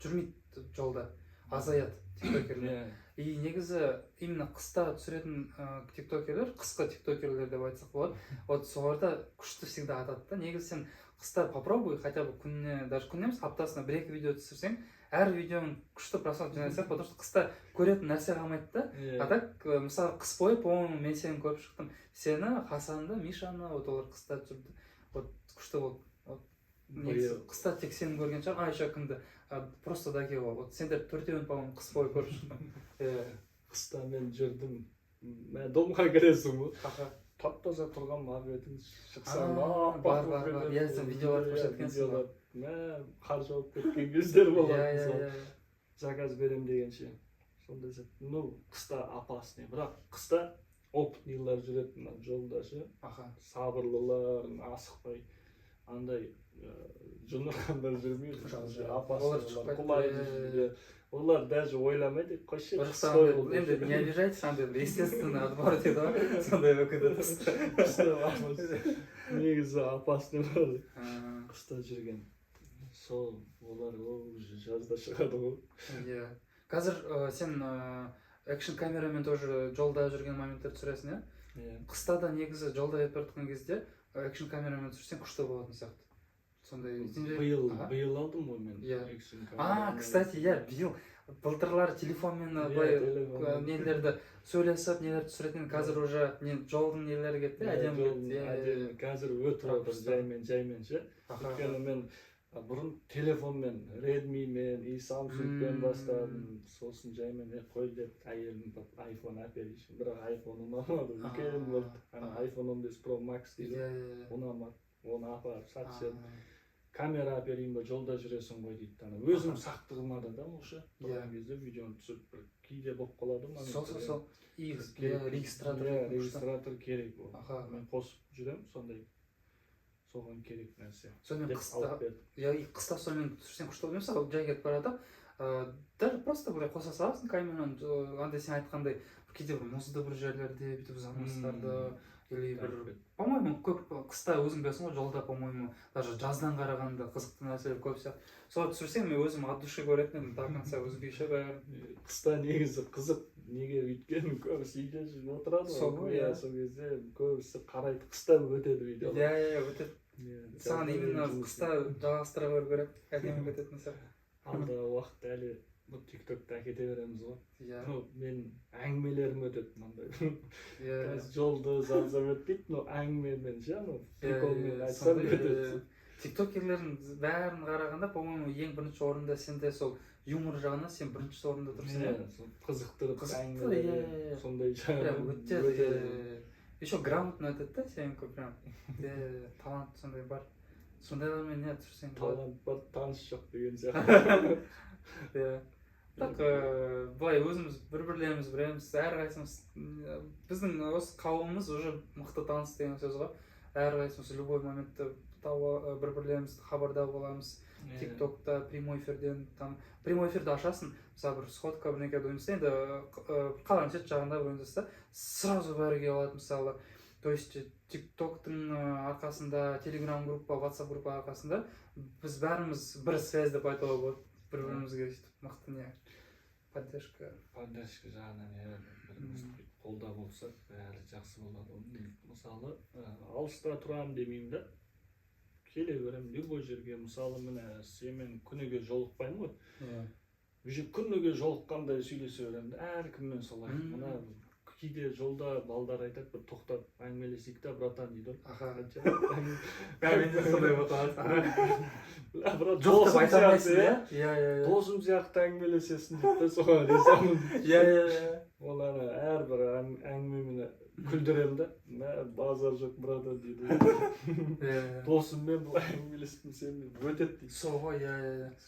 жүрмейді жолда, азаяды тиктокерлер. И негізі именно қыста түсіретін тиктокерлер, қысқы тиктокерлер деп айтсақ болады, вот соларда күшті всегда атады да. Негізі сен қыста попробуй, хотя бы күніне, даже күніне емес, аптасына 1-2 видео түсірсең, әр видеоның күшті просмотр жинайды, потому что қыста көретін нәрсе қалмайды да. А так, мысалы, қыс бойы, по-моему, мен сені көріп шықтым. Сені, Хасанды, Мишаны, вот олар қыста түсірді. Вот күшті болды. Қыста тек сені көрген шығар, еще кімді, просто даке бол. Вот сендер 4-еуін, по-моему, қыс бойы көріп шықтым. Қыста мен жүрдім, домға кіресің ғой. Тап-таза тұрған мағбетін шықсам, бар, иә, сен видеолар көрсеткенсің ғой. Қар жауып кеткен кездер болады. Заказ берем дегенше. Сонда қыста опасный, бірақ қыста опытныйлар жүреді жолда ше. Сабырлылар, асықпай. Андай жынырғандар жүрмейді. Опасный, құлайды. Олар даже ойламайды, қойшы. Енді не обижайтесь, естественно, отбор дейді ғой. Сондай өкінді қыста. Негізі опасный бар. Қыста жүрген. Сол, олар уже жазда шығады ғой. Қазір сен экшн камерамен тоже жолда жүрген моменттер түсіресің, иә? Қыста да негізі жолда кетіп бара жатқан кезде экшн камерамен түсірсең күшті болатын сияқты. Биыл алдым ғой мен экшн камерамен. Кстати, иә, биыл. Былтырлар телефонмен нелерді сөйлесіп, нелерді түсіретін, қазір уже жолдың нелері кетті, әдемі. Қазір өтіп отыр жаймен ше. Өйткені мен бұрын телефонмен, Redmi-мен, и Samsung-пен бастадым. Сосын жаймен қой деп әйелім iPhone әперейшін. Бірақ iPhone ұнамады. Үлкен болды. iPhone 15 Pro Max дейді. Ұнамады. Оны апарып сатшы. Камера әперейін ба, жолда жүресің ғой дейді. Өзім сақтығымада да осы. Тұрған кезде видеоны түсіп кейде болып қалады. Сол. Регистратор керек ол. Мен қосып жүрем, сондай. Соған керек нәрсе. Сонымен қыста сонымен түсірсең күшті болады. Мысалы, жай кетіп барады. Даже просто бұлай қоса саласың камераны, андай сен айтқандай кейде бір мұзды бір жерлерде бүйтіп замыстарда или бір по-моему көп қыста өзің білесің ғой жолда по-моему даже жаздан қарағанда қызықты нәрселер көп сияқты соларды түсірсең мен өзім от души көретін едім до конца өзгеше бәрі қыста негізі қызық неге өйткені көбісі үйде жүріп отырады ғой иә сол кезде көбісі қарайды қыста өтеді видео иә өтеді саған именно қыста жалғастыра беру керек әдемі кететін сияқты алдағы уақытта әлі бұл тиктокты әкете береміз ғой иә мен әңгімелерім өтеді мынандай иә жолды жазып өтпейді но әңгімемен ше приколмен айтсам өтеді тиктокерлердің бәрін қарағанда по-моему ең бірінші орында сенде сол юмор жағынан сен бірінші орында тұрсың иә қызықтырып қызықты иә сондай прям өтеді еще грамотно өтеді да сенікі прям талант сондай бар сондайлармен не түсірсең талант бар таныс жоқ деген сияқты иә так былай өзіміз бір-бірлеріміз білеміз әрқайсымыз біздің осы қауымымыз уже мықты таныс деген сөз ғой әрқайсымыз любой моментте бір-бірлерімізді хабардар боламыз тиктокта прямой эфирден там прямой эфирді ашасың мысалы бір сходка бірдеңе ойнаса енді қаланың шет жағында бір ойнаса сразу бәрі келіп алады мысалы то есть тиктоктың арқасында телеграм группа ватсап группа арқасында біз бәріміз бір связь деп айтуға болады бір-бірімізге сөйтіп мықты не поддержка жағынан иә бірімізді қолдау болса бәрі жақсы болады мысалы алыста тұрамын демеймін да келе беремін любой жерге мысалы міне сенімен күніге жолықпаймын ғой иә уже күніге жолыққандай сөйлесе беремін да әркіммен солай мына кейде жолда балдар айтады бір тоқтап әңгімелесейік та братан дейді ғой менде солай болады досым сияқты иә досым сияқты әңгімелесесің дейді да соған ризамын иә ол ана әрбір әңгімені күлдіремін да базар жоқ братан дейді досыммен былай әңгімелеспін сенімен өтеді дейді сол ғой иә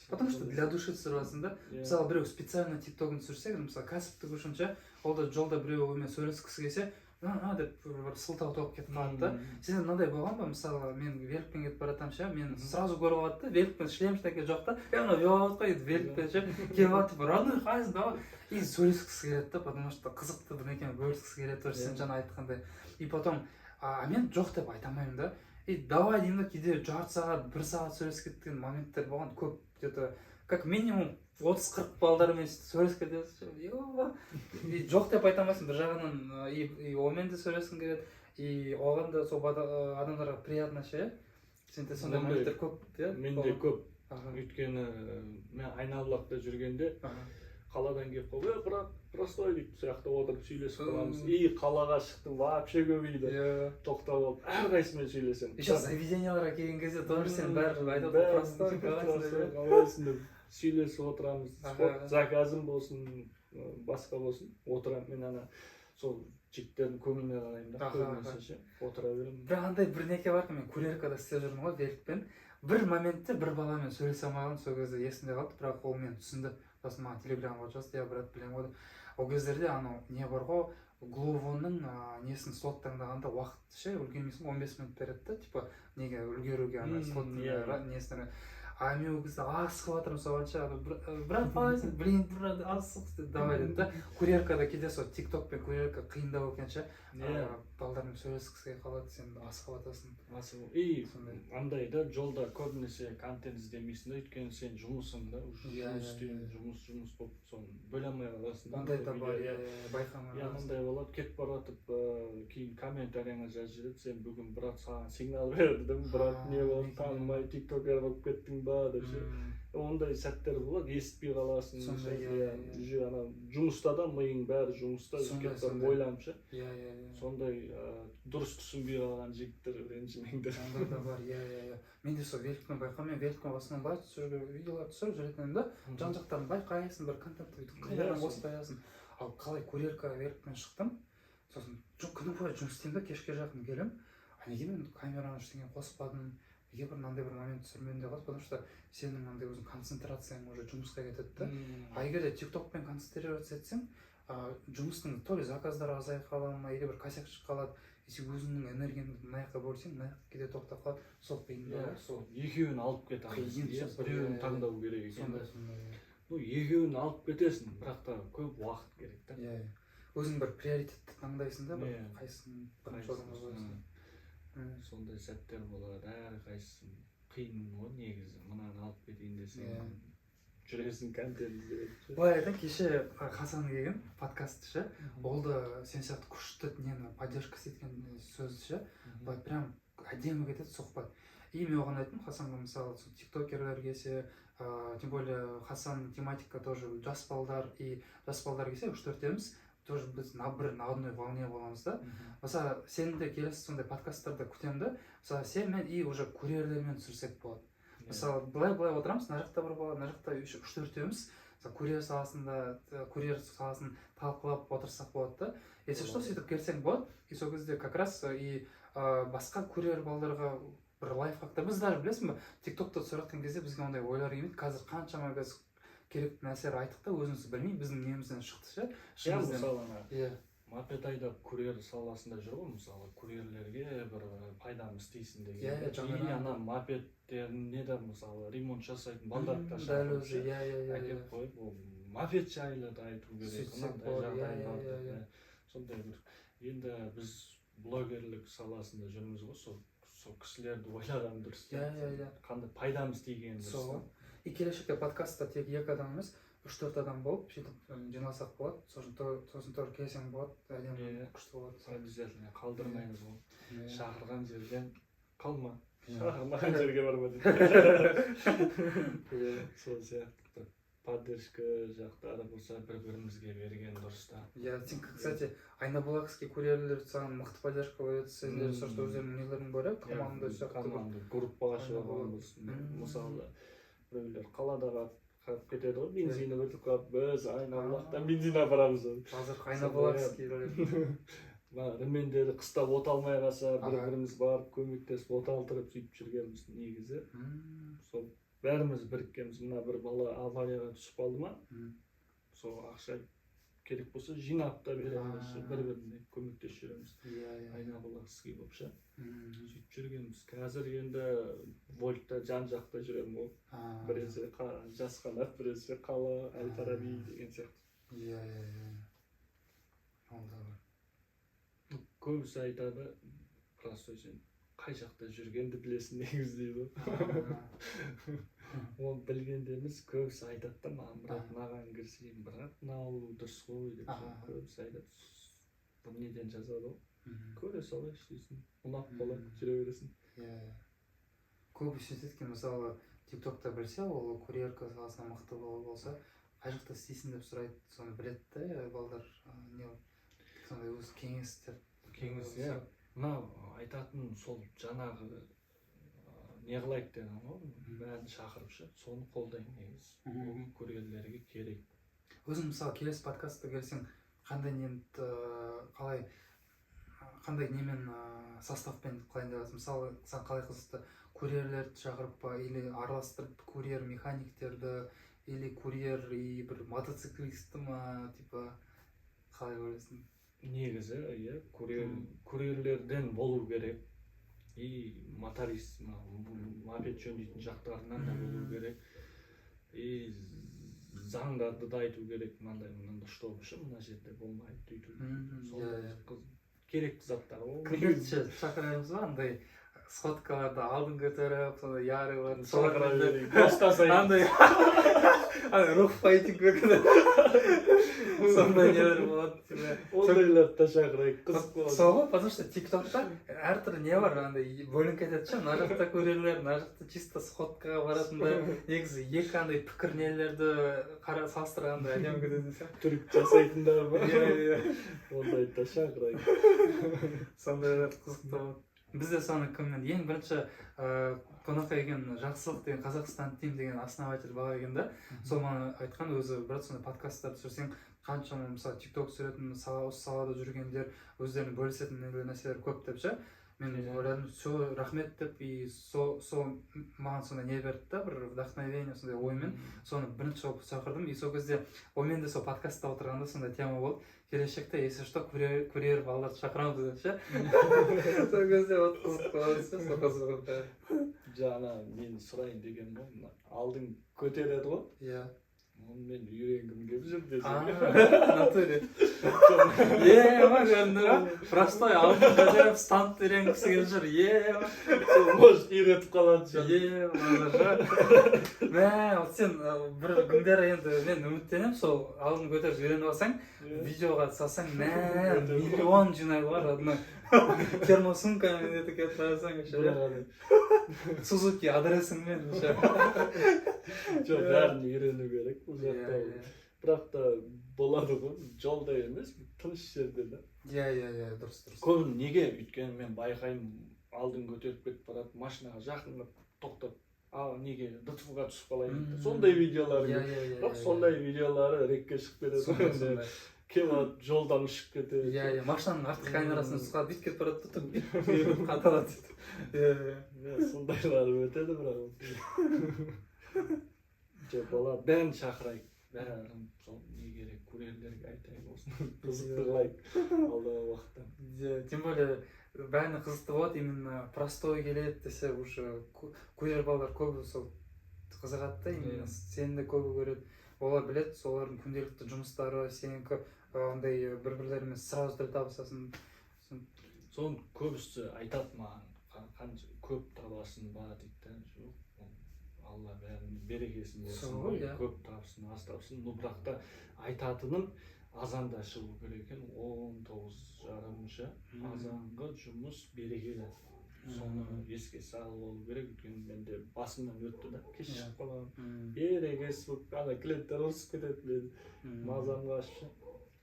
потому что для души түсіріп да мысалы біреу специально тиктогын түсірсе мысалы кәсіптік үшін ше ол да жолда біреу онымен сөйлескісі келсе деп бір сылтау тауып кетіп қалады да сенде мынандай болған ба мысалы мен великпен кетіп бара жатамын ше мені сразу көріп алады да великпен шлем ештеңе жоқ та мынау веловод қой дейді великпен ше келіп алады родной қайсың давай и сөйлескісі келеді да потому что қызықты бірдеңені бөліскісі келеді тоже сен жаңа айтқандай и потом мен жоқ деп айта алмаймын да и давай деймін да кейде жарты сағат бір сағат сөйлесіп кеткен моменттер болған көп где то как минимум 30-40 балдармен сөйлесіп кетесіз и жоқ деп айта алмайсың бір жағынан и онымен де сөйлескің келеді и оған да сол адамдарға приятно ше сенде сондай моменттер көп иә менде көп өйткені мен айналалықта жүргенде қаладан келіп қалып брат простой дейді сияқты отырып сөйлесіп қаламыз и қалаға шықтым вообще көбейді тоқтап алып әрқайсысымен сөйлесемін еще заведенияларға келген кезде тоже сен бәрі айтады простой қалайсың деп сөйлесіп отырамыз спорт заказым болсын басқа болсын отырамын мен ана сол жігіттердің көңіліне қараймын да көбінесе ше отыра беремін бірақ андай бір неке бар мен курьеркада істеп жүрмін ғой великпен бір моментте бір баламен сөйлесе алмаған сол кезде есімде қалды бірақ ол мені түсінді сосын маған телеграмға жазды иә брат білемін ғой деп ол кездерде анау не бар ғой гловоның несін слот таңдағанда уақыт ше үлгермейсің 15 минут береді да типа неге үлгеруге ана слоттың несіне а мен ол кезде асығып жатырмын соған ше брат қалайсың блин брат асығып давай деді да курьеркада кейде сол тикток пен курьерка қиындау екен ше балдармен сөйлескісі келіп қалады сен асығып жатасың и андай да жолда көбінесе контент іздемейсің да өйткені сен жұмысың да жұмыс істеуің жұмыс болып соны бөле алмай қаласың да ондай да бар иә байқамай мындай болады кетіп бара жатып кейін комментарияңа жазып жібереді сен бүгін брат саған сигнал бердім брат не болды танымай тиктокер болып кеттің ба деп ше ондай сәттер болады естіпей қаласың уже ана жұмыста да миың бәрі жұмыста сөйтіп ойланып ше сондай дұрыс түсінбей қалған жігіттер ренжімеңдер ондай да бар иә мен де сол великпен байқаймын мен великпен басынан былай видеолар түсіріп жүретін едім да жан жақтарын байқайсың бір контентті бүйтіп қайдан қосып қоясың ал қалай курьерка великпен шықтым сосын күні бойы жұмыс істеймін да кешке жақын келемін неге мен камераны ештеңе қоспадым неге бір мынандай бір момент түсірмедім деп қалады потому что сенің мынандай өзің концентрацияң уже жұмысқа кетеді да а егер де тиктокпен концентрироваться етсең жұмыстың то ли заказдар азайып қала ма или бір косяк шығып қалады сен өзіңнің энергияңды мына жаққа бөлсең мына жаққа кейде тоқтап қалады сол қиындау сол екеуін алып кете алмайсың біреуін таңдау керек екен сондай екеуін алып кетесің бірақ та көп уақыт керек та өзің бір приоритетті таңдайсың да, бір Иә. қайсысын бірінші орынға қоясың. Сондай сәттер болады, әрқайсысы қиын ғой негізі. Мынаны алып кетейін десең, жүресің контент іздеп. Былай айтайын, кеше Хасан келген подкастты ше, ол да сен сияқты күшті нені поддержка еткен сөзді ше, былай прям әдемі кетеді, соқпайды. И мен оған айттым, Хасанға мысалы тиктокерлер келсе, тем более Хасан тематика тоже жас балдар, и жас балдар келсе, 3-4-еміз тоже біз на одной волне боламыз да. Мысалы сен де келесі сондай подкасттарда күтемін да, мысалы сенмен и уже курьерлермен түсірсек болады. Мысалы былай отырамыз, мына жақта бір бала, мына жақта 3-4-еміз курьер саласын талқылап отырсақ болады да. Если что, сөйтіп келсең болады, и сол кезде как раз и басқа курьер балдарға бір лайфхактар, біз даже білесің бе, тиктокта түсірген кезде бізге ондай ойлар келмейді. Қазір қаншама біз керекті нәрселер айттық та, өзіміз білмей біздің немізден шықты ше. Иә, мысалы мопед айдап курьер саласында жүр ғой, мысалы курьерлерге бір пайдамыз тисін деген. И ана мопедтеріне де мысалы ремонт жасайтын балдарды да шақырып әкеліп қойып, ол мопед жайлы да айту керек, мынандай жағдайларды. Сондай бір, енді біз блогерлік саласында жүрміз ғой, сол кісілерді ойлаған дұрыс. Қандай пайдамыз тигенін дұрыс. И келешекте подкастта тек 2 адам емес, 3-4 адам болып, сөйтіп жиналсақ болады, сосын тоже келсең болады, әдемі күшті болады. Обязательно қалдырмаймыз ғой. Шақырған жерден қалма, шақырмаған жерге барма дейді. Сол сияқты поддержка жақтары болса бір-бірімізге берген дұрыс та. Сен, кстати, айнабулакский курьерлер саған мықты поддержка береді, сендер сұрашты өздерінің нелерін бөлек, команда сияқты. Команда, группаға шығарған болсын. Мысалы, біреулер қаладаға қалып кетеді ғой, бензині өтіп қалып, біз айнабулақтан бензин апарамыз. Қазір айнабулакский ремендері қыста от алмай қалса, бір-біріміз барып көмектесіп от алдырып сөйтіп жүргенбіз негізі. Сол бәріміз біріккенбіз. Мына бір бала аварияға түсіп қалды ма, сол ақша керек болса жинап та береміз, бір-біріне көмектесіп жүреміз. Айнабулакский болып ше. Сөйтіп жүргенбіз. Қазір енді Вольтта жан-жақта жүремін ғой. Біресе Жасқанат, біресе Қала, Әл-Фараби деген сияқты. Көбісі айтады, просто сен қай жақта жүргенді білесің негізі дейді. Ол білгендеміз көбісі айтады да, маған кірсейін, бірақ мынау дұрыс қой деп көбісі айтады. Бұл неден жазады ғой? Көре сала іштейсің, ұнап болады, жүре бересің. Көбісі сөйтеді, мысалы тиктокта білсе, ол курьерка саласына мықты болса, қай жақта істейсің деп сұрайды, соны біледі да, балдар сондай өз кеңестер. Кеңес, мынау айтатын сол жаңағы не қылайық деген ғой, бәрін шақырып ше, соны қолдаймын негізі. Ол курьерлерге керек. Өзің мысалы келесі подкастқа келсең, қандай немен составпен қылайын деп жатырсың? Мысалы, саған қалай қызықты, курьерлерді шақырып па, или араластырып курьер механиктерді, или курьер и бір мотоциклисті ма, типа қалай ойлайсың? Негізі, курьерлерден болу керек. И моторист, мопед жөндейтін жақтарынан да болу керек. И заңдарды да айту керек, мынандай что үшін мына жерде болмайды дейтін. Керекті заттар ғой. Кімдерді шақырамыз ба, андай сходкаларды алдын көтеріп, сондай ярылар. Шақыра берейік, достасайын. Андай рух-файтинг өкілі. Сондай нелер болады. Ондайларды да шақырайық, қызық болады. Сол ғой, потому что тиктокта әртүрлі не бар, андай бөлініп кетеді ше, мына жақта курьерлер, мына жақта чисто сходкаға баратындар. Негізі екі андай пікір нелерді салыстырғанда әдемі кетеді ше. Түрік жасайтындар ба? Ондайды да шақырайық. Сондайлар қызықты болады. Бізде соны кімнен ең бірінші қонаққа келген жақсылық деген Қазақстан тим деген основатель бала келген да, сол маған айтқан өзі брат, сондай подкасттар түсірсең қаншама мысалы тикток түсіретін осы салада жүргендер өздерінің бөлісетін нәрселер көп деп ше. Мен ойладым, все рахмет деп, и сол маған сондай не берді да, бір вдохновение, сондай оймен соны бірінші болып шақырдым. И сол кезде оймен де сол подкастта отырғанда сондай тема болды. Келешекте, если что, курьер балдарды шақырамыз деп ше. Сол кезде қызық болады ше, сол қызық. Жаңа мен сұрайын деген ғой, алдың көтереді ғой. мен үйренгім келіп жүр десең. Натуре. Ма, простой алдын стант үйренгісі келіп жүр. Может, үйретіп қалады жа. Мә, сен бір күндері енді мен үміттенем, сол алдын көтеріп үйреніп алсаң, видеоға салсаң, миллион жинай бар, одной. Термосумкамен етіп кетіп қарасаң, Сузуки адресіңмен. Жоқ, бәрін үйрену керек бұл жақта. Бірақ та болады ғой, жолда емес, тыныш жерде да. Дұрыс. Көбін неге? Өйткені мен байқаймын, алдын көтеріп кетіп барады, машинаға жақындап тоқтап, неге ДТФ-ға түсіп қалайын. Сондай видеолар. Бірақ сондай видеолары рекке шығып кетеді. Келіп жолдан ұшып кетеді. Машинаның артқы камерасын ұстап бүйтіп кетіп барады, бүйтіп қаталады. Сондайлар өтеді, бірақ жоқ, болады. Бәрін шақырайық. Бәрін сол не керек, көрерлерге айтайын, осыны қызықты қылайық алдағы уақытта. Тем более бәріне қызықты болады, именно простой келеді десе, уже көрер балалар көбі сол қызығады да, именно сені де көбі көреді. Олар біледі, солардың күнделікті жұмыстары, сенікі андай бір-бірлерімен сразу тіл табысасың. Соны көбісі айтады маған, көп табасың ба дейді. Жоқ, Алла бәрін берекесін болсын, көп табсын, аз табсын. Но бірақ та айтатыным азанда шығу керек екен, 19:30-ша азанғы жұмыс берекелі. Соны еске салып алу керек, өйткені менде басымнан өтті да, кеш шығып қаламын. Берекесі болып, клиенттер ұрысып кетеді, мен мазам қашып.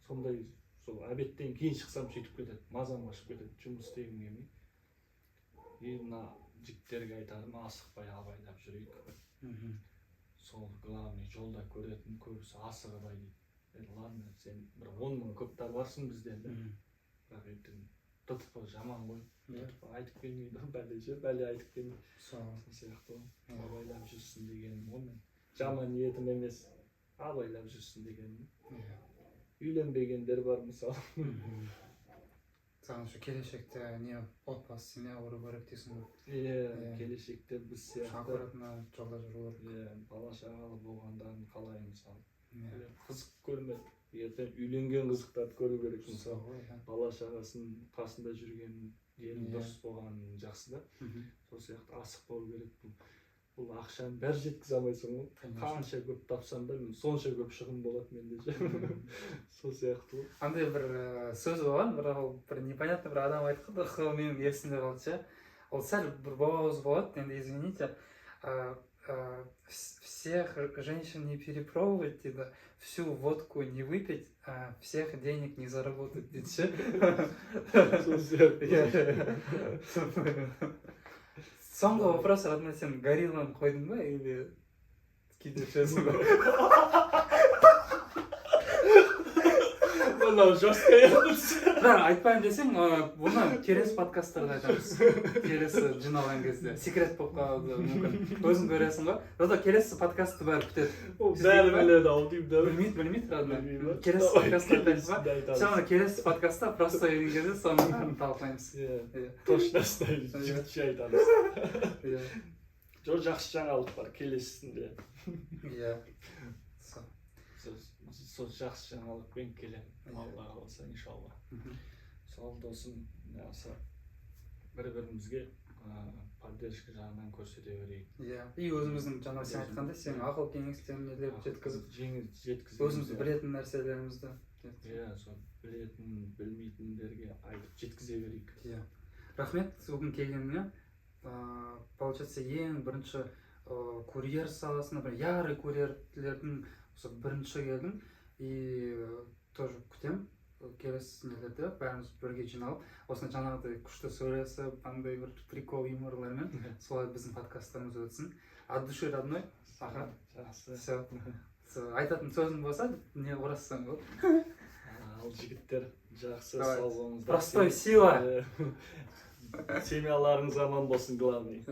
Сондай, сол обедтен кейін шықсам сөйтіп кетеді, мазам қашып кетеді, жұмыс істегім келмей. Мына жігіттерге айтарым, асықпай абайлап жүрейік. Сол главный жолда көретін көбісі асығыбай дейді. Ладно, сен бір 10 000 көптар барсың бізден да. Бірақ ертең ДТФ жаман ғой. ДТФ айтып келмейді, бәле айтып келмейді. Сол сияқты ғой. Абайлап жүрсін дегенім ғой мен. Жаман ниетім емес, абайлап жүрсін дегенім. Үйленбегендер бар мысалы. Саған келешекте не отбасы, семья құру керек дейсің ғой. Келешекте біз сияқты аккуратно жолда жүру керек. Бала шағалы болғандарын қалаймын мысалы. Қызық көрмеді. Ертең үйленген қызықтарды көру керек мысалы. Бала шағасын қасында жүрген елі дұрыс болған жақсы да. Сол сияқты асық болу керек. Бұл ақшаны бәрі жеткізе алмайсың ғой. Қанша көп тапсам да, сонша көп шығын болады менде же. Сол сияқты ғой. Андай бір сөз болған, бір непонятно бір адам айтқан, менің есімде қалды ше. Ол сәл бір боғауыз болады, енді извините. Всех женщин не перепробовать, дейді, всю водку не выпить, всех денег не заработать, дейді ше. Сол сияқты. Соңғы вопрос, родной, сен горилланы қойдың ба, или кейде сөзің ба? Мынау жорстко еді. Бірақ айтпайын десең, бұны келесі подкасттарға айтамыз. Келесі жиналған кезде. Секрет болып қалады мүмкін. Өзің көресің ғой. Зато келесі подкастты бәрі күтеді. Бәрі біледі ау деймін да. Білмейді, родной. Келесі подкастты айтамыз ба? Соны келесі подкастта просто үйген кезде соны талқылаймыз. Точно ұстаймыз, жігітше айтамыз. Жақсы жаңалық бар келесісінде. Сол жақсы жаңалықпен келем. Алла қаласа, иншалла. Сол досым, бір-бірімізге поддержка жағынан көрсете берейік. И өзіміздің жаңа сен айтқандай, сен ақыл кеңестерін жеткізіп, өзімізді білетін нәрселерімізді. Сол білетін, білмейтіндерге айтып жеткізе берейік. Рахмет, бүгін келгеніңе. Получается, ең бірінші курьер саласына, ярый курьерлердің бірінші келдің. И тоже күтем, келесі нелерде бәріміз бірге жиналып, осыны жаңағыдай күшті сөйлесіп, андай бір прикол юморлармен солай біздің подкасттарымыз өтсін. От души, родной. Аха. Жақсы. Айтатын сөзің болса, не ұрасың ғой. Ал жігіттер, жақсы сау болыңыздар. Простой сила. Семьяларыңыз аман болсын, главный.